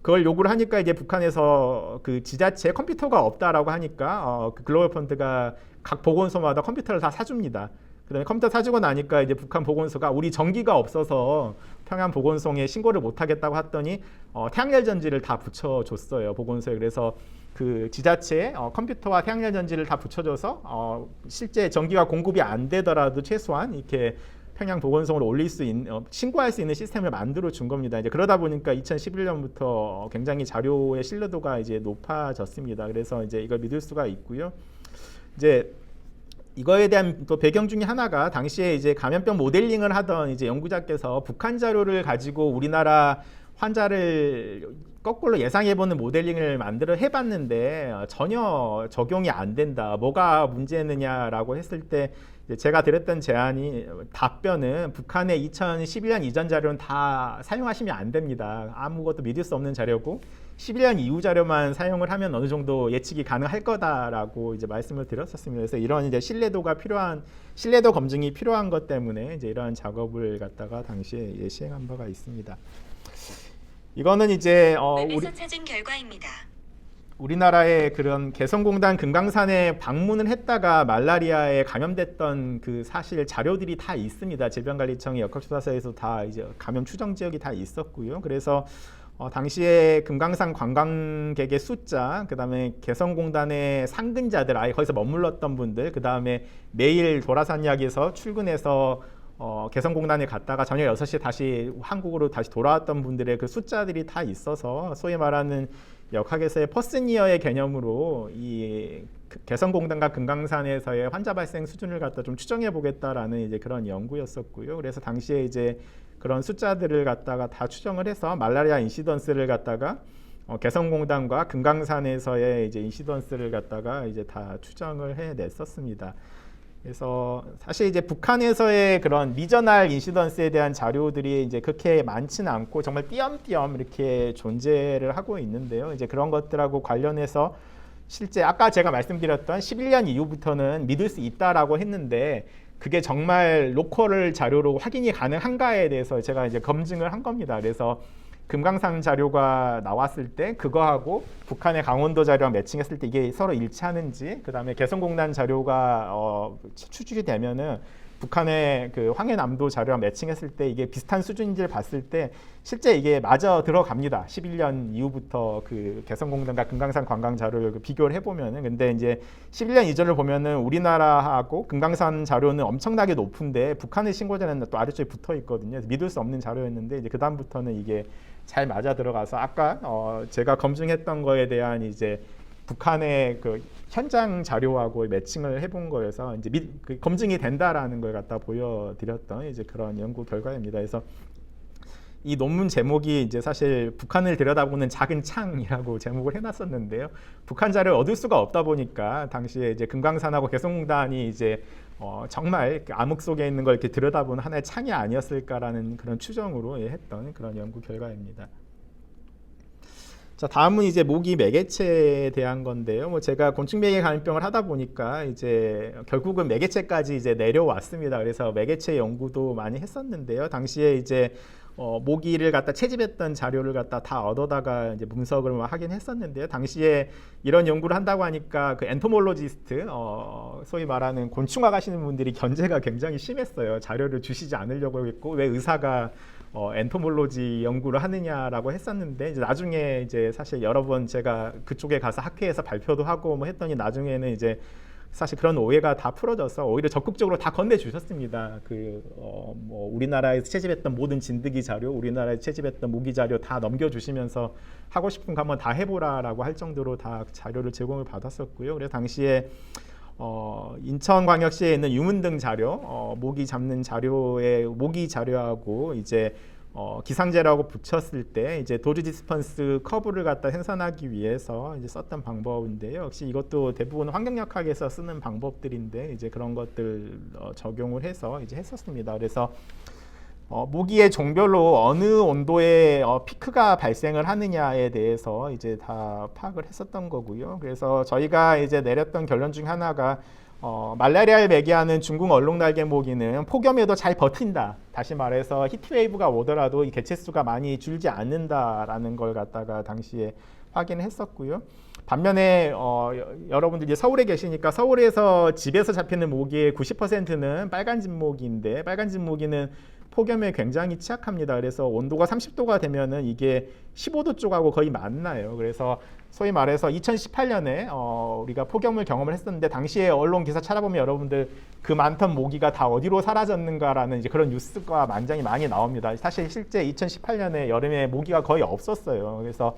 그걸 요구를 하니까 이제 북한에서 그 지자체 컴퓨터가 없다라고 하니까 그 글로벌 펀드가 각 보건소마다 컴퓨터를 다 사줍니다. 그다음에 컴퓨터 사주고 나니까 이제 북한 보건소가 우리 전기가 없어서 평양 보건소에 신고를 못 하겠다고 했더니 태양열 전지를 다 붙여줬어요, 보건소에. 그래서 그 지자체에 컴퓨터와 태양열 전지를 다 붙여줘서 실제 전기가 공급이 안 되더라도 최소한 이렇게 평양 보건소로 올릴 수 있는 신고할 수 있는 시스템을 만들어 준 겁니다. 이제 그러다 보니까 2011년부터 굉장히 자료의 신뢰도가 이제 높아졌습니다. 그래서 이제 이걸 믿을 수가 있고요. 이제 이거에 대한 또 배경 중에 하나가 당시에 이제 감염병 모델링을 하던 이제 연구자께서 북한 자료를 가지고 우리나라 환자를 거꾸로 예상해보는 모델링을 만들어 해봤는데 전혀 적용이 안 된다. 뭐가 문제느냐라고 했을 때 제가 드렸던 답변은 북한의 2011년 이전 자료는 다 사용하시면 안 됩니다. 아무것도 믿을 수 없는 자료고 11년 이후 자료만 사용을 하면 어느 정도 예측이 가능할 거다라고 이제 말씀을 드렸었습니다. 그래서 이런 이제 신뢰도 검증이 필요한 것 때문에 이제 이러한 작업을 갖다가 당시에 시행한 바가 있습니다. 이거는 이제 웹에서 찾은 결과입니다. 우리나라의 그런 개성공단 금강산에 방문을 했다가 말라리아에 감염됐던 그 사실 자료들이 다 있습니다. 질병관리청의 역학조사서에서 다 이제 감염 추정 지역이 다 있었고요. 그래서 당시에 금강산 관광객의 숫자, 그다음에 개성공단의 상근자들, 아예 거기서 머물렀던 분들, 그다음에 매일 도라산역에서 출근해서 개성공단에 갔다가 저녁 6시에 다시 한국으로 다시 돌아왔던 분들의 그 숫자들이 다 있어서 소위 말하는 역학에서의 퍼스니어의 개념으로 이 개성공단과 금강산에서의 환자 발생 수준을 갖다 좀 추정해 보겠다라는 이제 그런 연구였었고요. 그래서 당시에 이제 그런 숫자들을 갖다가 다 추정을 해서 말라리아 인시던스를 갖다가 개성공단과 금강산에서의 이제 인시던스를 갖다가 이제 다 추정을 해냈었습니다. 그래서 사실 이제 북한에서의 그런 리저널 인시던스에 대한 자료들이 이제 그렇게 많지는 않고 정말 띄엄띄엄 이렇게 존재를 하고 있는데요. 이제 그런 것들하고 관련해서 실제 아까 제가 말씀드렸던 11년 이후부터는 믿을 수 있다라고 했는데 그게 정말 로컬 자료로 확인이 가능한가에 대해서 제가 이제 검증을 한 겁니다. 그래서 금강산 자료가 나왔을 때 그거하고 북한의 강원도 자료랑 매칭했을 때 이게 서로 일치하는지, 그 다음에 개성공단 자료가 추출이 되면은 북한의 그 황해남도 자료랑 매칭했을 때 이게 비슷한 수준인지를 봤을 때 실제 이게 맞아 들어갑니다. 11년 이후부터 그 개성공단과 금강산 관광 자료를 비교를 해보면은. 근데 이제 11년 이전을 보면은 우리나라하고 금강산 자료는 엄청나게 높은데 북한의 신고자는 또 아래쪽에 붙어 있거든요. 믿을 수 없는 자료였는데 이제 그 다음부터는 이게 잘 맞아 들어가서 아까 제가 검증했던 거에 대한 이제 북한의 그 현장 자료하고 매칭을 해본 거여서 이제 검증이 된다라는 걸 갖다 보여드렸던 이제 그런 연구 결과입니다. 그래서 이 논문 제목이 이제 사실 북한을 들여다보는 작은 창이라고 제목을 해놨었는데요. 북한 자료를 얻을 수가 없다 보니까 당시에 이제 금강산하고 개성공단이 이제 정말 암흑 속에 있는 걸 이렇게 들여다보는 하나의 창이 아니었을까라는 그런 추정으로 했던 그런 연구 결과입니다. 자, 다음은 이제 모기 매개체에 대한 건데요. 뭐 제가 곤충매개 감염병을 하다 보니까 이제 결국은 매개체까지 이제 내려왔습니다. 그래서 매개체 연구도 많이 했었는데요. 당시에 이제 모기를 갖다 채집했던 자료를 갖다 다 얻어다가 이제 분석을 하긴 했었는데요. 당시에 이런 연구를 한다고 하니까 그 엔토몰로지스트, 소위 말하는 곤충학 하시는 분들이 견제가 굉장히 심했어요. 자료를 주시지 않으려고 했고 왜 의사가 엔토몰로지 연구를 하느냐라고 했었는데 이제 나중에 이제 사실 여러 번 제가 그쪽에 가서 학회에서 발표도 하고 뭐 했더니 나중에는 이제 사실 그런 오해가 다 풀어져서 오히려 적극적으로 다 건네주셨습니다. 뭐 우리나라에서 채집했던 모든 진드기 자료, 우리나라에서 채집했던 모기 자료 다 넘겨주시면서 하고 싶은 거 한번 다 해보라라고 할 정도로 다 자료를 제공을 받았었고요. 그래서 당시에 인천광역시에 있는 유문등 자료, 모기 잡는 자료에 모기 자료하고 이제 기상제라고 붙였을 때 이제 도즈 디스턴스 커브를 갖다 생산하기 위해서 이제 썼던 방법인데요. 역시 이것도 대부분 환경역학에서 쓰는 방법들인데 이제 그런 것들 적용을 해서 이제 했었습니다. 그래서 모기의 종별로 어느 온도에 피크가 발생을 하느냐에 대해서 이제 다 파악을 했었던 거고요. 그래서 저희가 이제 내렸던 결론 중 하나가 말라리아를 매개하는 중국 얼룩날개 모기는 폭염에도 잘 버틴다. 다시 말해서 히트웨이브가 오더라도 이 개체수가 많이 줄지 않는다라는 걸 갖다가 당시에 확인을 했었고요. 반면에 여러분들이 서울에 계시니까 서울에서 집에서 잡히는 모기의 90%는 빨간집 모기인데 빨간집 모기는 폭염에 굉장히 취약합니다. 그래서 온도가 30도가 되면은 이게 15도 쪽하고 거의 맞나요. 그래서 소위 말해서 2018년에 우리가 폭염을 경험을 했었는데 당시에 언론 기사 찾아보면 여러분들 그 많던 모기가 다 어디로 사라졌는가라는 이제 그런 뉴스가 만장이 많이 나옵니다. 사실 실제 2018년에 여름에 모기가 거의 없었어요. 그래서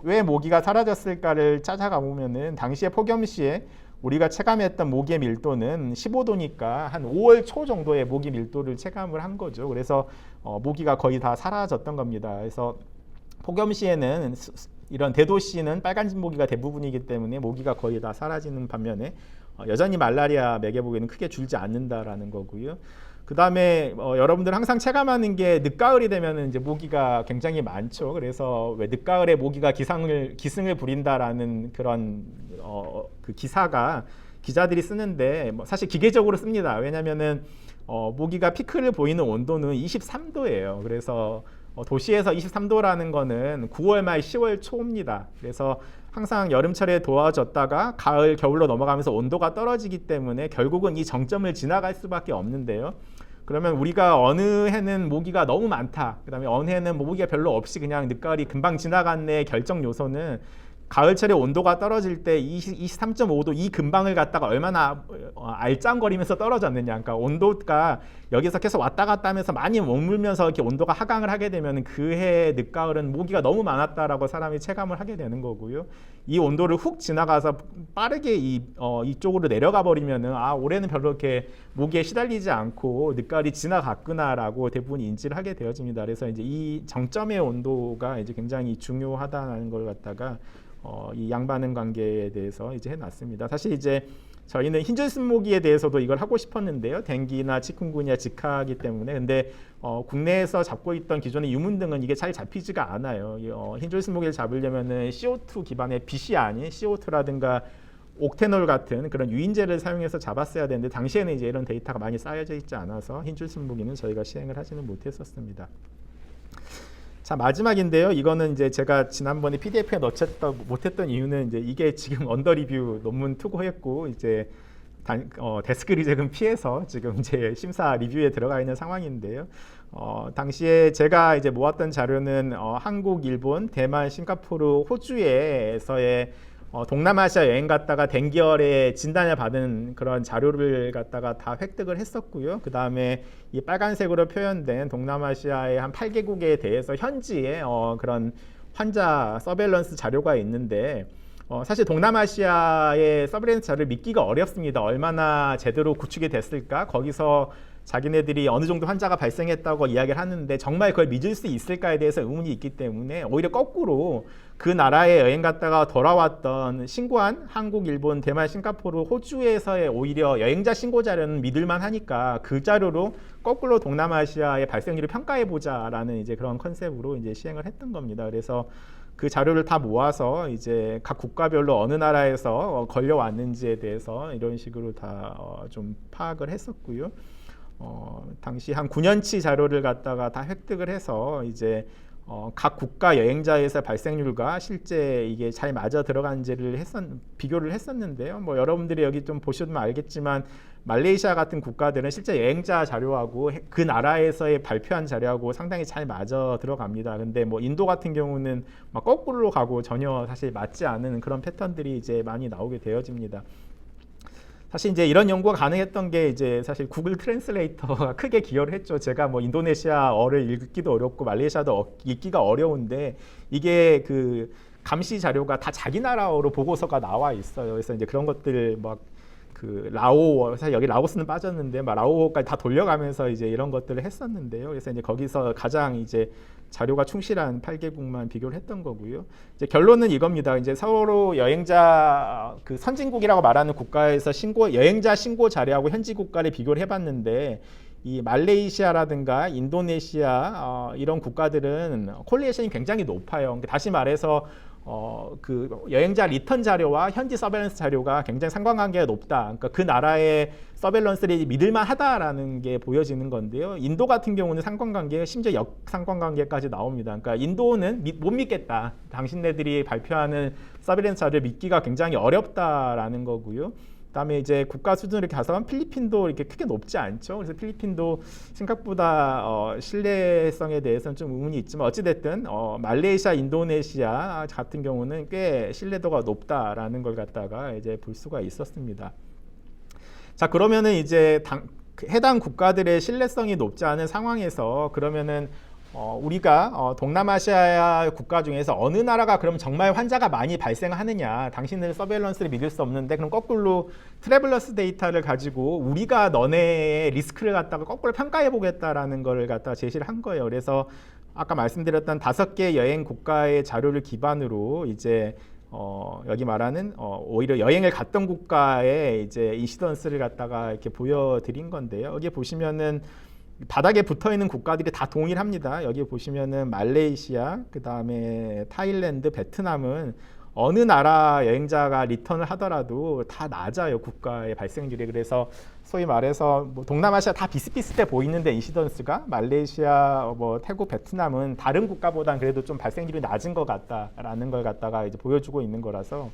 왜 모기가 사라졌을까를 찾아가 보면은 당시에 폭염 시에 우리가 체감했던 모기의 밀도는 15도니까 한 5월 초 정도의 모기 밀도를 체감을 한 거죠. 그래서 모기가 거의 다 사라졌던 겁니다. 그래서 폭염 시에는 이런 대도시는 빨간진 모기가 대부분이기 때문에 모기가 거의 다 사라지는 반면에 여전히 말라리아 매개보기는 크게 줄지 않는다라는 거고요. 그 다음에 여러분들 항상 체감하는 게 늦가을이 되면 이제 모기가 굉장히 많죠. 그래서 왜 늦가을에 모기가 기승을 부린다라는 그런 그 기사가 기자들이 쓰는데 사실 기계적으로 씁니다. 왜냐하면은 모기가 피크를 보이는 온도는 23도예요. 그래서 도시에서 23도라는 거는 9월 말 10월 초입니다. 그래서 항상 여름철에 더워졌다가 가을, 겨울로 넘어가면서 온도가 떨어지기 때문에 결국은 이 정점을 지나갈 수밖에 없는데요. 그러면 우리가 어느 해는 모기가 너무 많다, 그 다음에 어느 해는 모기가 별로 없이 그냥 늦가을이 금방 지나갔네 결정 요소는 가을철에 온도가 떨어질 때 23.5도 이 근방을 갖다가 얼마나 알짱거리면서 떨어졌느냐. 그러니까 온도가 여기서 계속 왔다 갔다 하면서 많이 머물면서 이렇게 온도가 하강을 하게 되면 그 해 늦가을은 모기가 너무 많았다라고 사람이 체감을 하게 되는 거고요. 이 온도를 훅 지나가서 빠르게 이쪽으로 내려가 버리면은 올해는 별로 이렇게 모기에 시달리지 않고 늦가을이 지나갔구나라고 대부분 인지를 하게 되어집니다. 그래서 이제 이 정점의 온도가 이제 굉장히 중요하다는 걸 갖다가 이 양반응 관계에 대해서 이제 해놨습니다. 사실 이제 저희는 흰줄순 모기에 대해서도 이걸 하고 싶었는데요. 댕기나 치kun구냐, 지카기 때문에. 근데 국내에서 잡고 있던 기존의 유문등은 이게 잘 잡히지가 않아요. 흰줄순 모기를 잡으려면은 CO2 기반의 빛이 아닌 CO2라든가 옥테놀 같은 그런 유인제를 사용해서 잡았어야 되는데 당시에는 이제 이런 데이터가 많이 쌓여져 있지 않아서 흰줄순 모기는 저희가 시행을 하지는 못했었습니다. 자, 마지막인데요. 이거는 이제 제가 지난번에 PDF에 못했던 이유는 이제 이게 지금 언더 리뷰 논문 투고했고 이제 데스크 리젝은 피해서 지금 이제 심사 리뷰에 들어가 있는 상황인데요. 당시에 제가 이제 모았던 자료는 한국, 일본, 대만, 싱가포르, 호주에서의 동남아시아 여행 갔다가 댕기열에 진단을 받은 그런 자료를 갖다가 다 획득을 했었고요. 그 다음에 이 빨간색으로 표현된 동남아시아의 한 8개국에 대해서 현지의 그런 환자 서베일런스 자료가 있는데 사실 동남아시아의 서베일런스 자료를 믿기가 어렵습니다. 얼마나 제대로 구축이 됐을까? 거기서 자기네들이 어느 정도 환자가 발생했다고 이야기를 하는데 정말 그걸 믿을 수 있을까에 대해서 의문이 있기 때문에 오히려 거꾸로 그 나라에 여행 갔다가 돌아왔던 신고한 한국, 일본, 대만, 싱가포르, 호주에서의 오히려 여행자 신고 자료는 믿을만 하니까 그 자료로 거꾸로 동남아시아의 발생률을 평가해보자라는 이제 그런 컨셉으로 이제 시행을 했던 겁니다. 그래서 그 자료를 다 모아서 이제 각 국가별로 어느 나라에서 걸려왔는지에 대해서 이런 식으로 다 좀 파악을 했었고요. 당시 한 9년치 자료를 갖다가 다 획득을 해서 이제 각 국가 여행자에서 발생률과 실제 이게 잘 맞아 들어간지를 비교를 했었는데요. 뭐 여러분들이 여기 좀 보시면 알겠지만 말레이시아 같은 국가들은 실제 여행자 자료하고 그 나라에서의 발표한 자료하고 상당히 잘 맞아 들어갑니다. 근데 뭐 인도 같은 경우는 막 거꾸로 가고 전혀 사실 맞지 않은 그런 패턴들이 이제 많이 나오게 되어집니다. 사실 이제 이런 연구가 가능했던 게 이제 사실 구글 트랜슬레이터가 크게 기여를 했죠. 제가 뭐 인도네시아어를 읽기도 어렵고 말레이시아도 읽기가 어려운데 이게 그 감시 자료가 다 자기 나라어로 보고서가 나와 있어요. 그래서 이제 그런 것들 막 그 라오어, 사실 여기 라오스는 빠졌는데 막 라오어까지 다 돌려가면서 이제 이런 것들을 했었는데요. 그래서 이제 거기서 가장 이제 자료가 충실한 8개국만 비교를 했던 거고요. 이제 결론은 이겁니다. 이제 서로 여행자 그 선진국이라고 말하는 국가에서 여행자 신고 자료하고 현지 국가를 비교를 해봤는데 이 말레이시아라든가 인도네시아 이런 국가들은 콜리에이션이 굉장히 높아요. 그러니까 다시 말해서 그 여행자 리턴 자료와 현지 서베일런스 자료가 굉장히 상관관계가 높다. 그러니까 그 나라의 서베일런스를 믿을만하다라는 게 보여지는 건데요. 인도 같은 경우는 상관관계가 심지어 역상관관계까지 나옵니다. 그러니까 인도는 못 믿겠다. 당신네들이 발표하는 서베일런스 자료를 믿기가 굉장히 어렵다라는 거고요. 그다음에 이제 국가 수준으로 가서 필리핀도 이렇게 크게 높지 않죠. 그래서 필리핀도 생각보다 신뢰성에 대해서는 좀 의문이 있지만 어찌됐든 말레이시아, 인도네시아 같은 경우는 꽤 신뢰도가 높다라는 걸 갖다가 이제 볼 수가 있었습니다. 자, 그러면은 이제 해당 국가들의 신뢰성이 높지 않은 상황에서 그러면은 우리가 동남아시아 국가 중에서 어느 나라가 그럼 정말 환자가 많이 발생하느냐, 당신들 서베일런스를 믿을 수 없는데 그럼 거꾸로 트래블러스 데이터를 가지고 우리가 너네의 리스크를 갖다가 거꾸로 평가해 보겠다라는 걸 갖다가 제시를 한 거예요. 그래서 아까 말씀드렸던 5개 여행 국가의 자료를 기반으로 이제 여기 말하는 오히려 여행을 갔던 국가의 이제 인시던스를 갖다가 이렇게 보여드린 건데요. 여기 보시면은 바닥에 붙어 있는 국가들이 다 동일합니다. 여기 보시면은 말레이시아, 그 다음에 타일랜드, 베트남은 어느 나라 여행자가 리턴을 하더라도 다 낮아요, 국가의 발생률이. 그래서 소위 말해서 뭐 동남아시아 다 비슷비슷해 보이는데 인시던스가 말레이시아, 뭐 태국, 베트남은 다른 국가보다는 그래도 좀 발생률이 낮은 것 같다라는 걸 갖다가 이제 보여주고 있는 거라서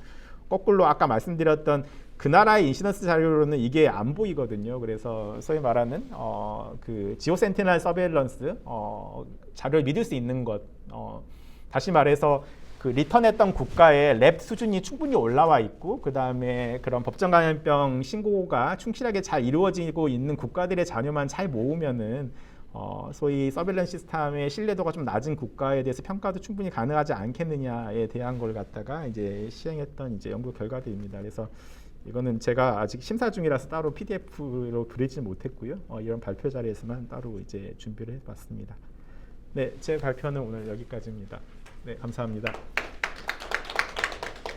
거꾸로 아까 말씀드렸던 그 나라의 인시던스 자료로는 이게 안 보이거든요. 그래서 소위 말하는 그 지오 센티널 서베일런스 자료를 믿을 수 있는 것, 다시 말해서 그 리턴했던 국가의 랩 수준이 충분히 올라와 있고 그 다음에 그런 법정 감염병 신고가 충실하게 잘 이루어지고 있는 국가들의 자료만 잘 모으면은 소위 서베일런스 시스템의 신뢰도가 좀 낮은 국가에 대해서 평가도 충분히 가능하지 않겠느냐에 대한 걸 갖다가 이제 시행했던 이제 연구 결과들입니다. 그래서 이거는 제가 아직 심사 중이라서 따로 PDF로 그리지 못했고요. 이런 발표 자리에서만 따로 이제 준비를 해봤습니다. 네, 제 발표는 오늘 여기까지입니다. 네, 감사합니다.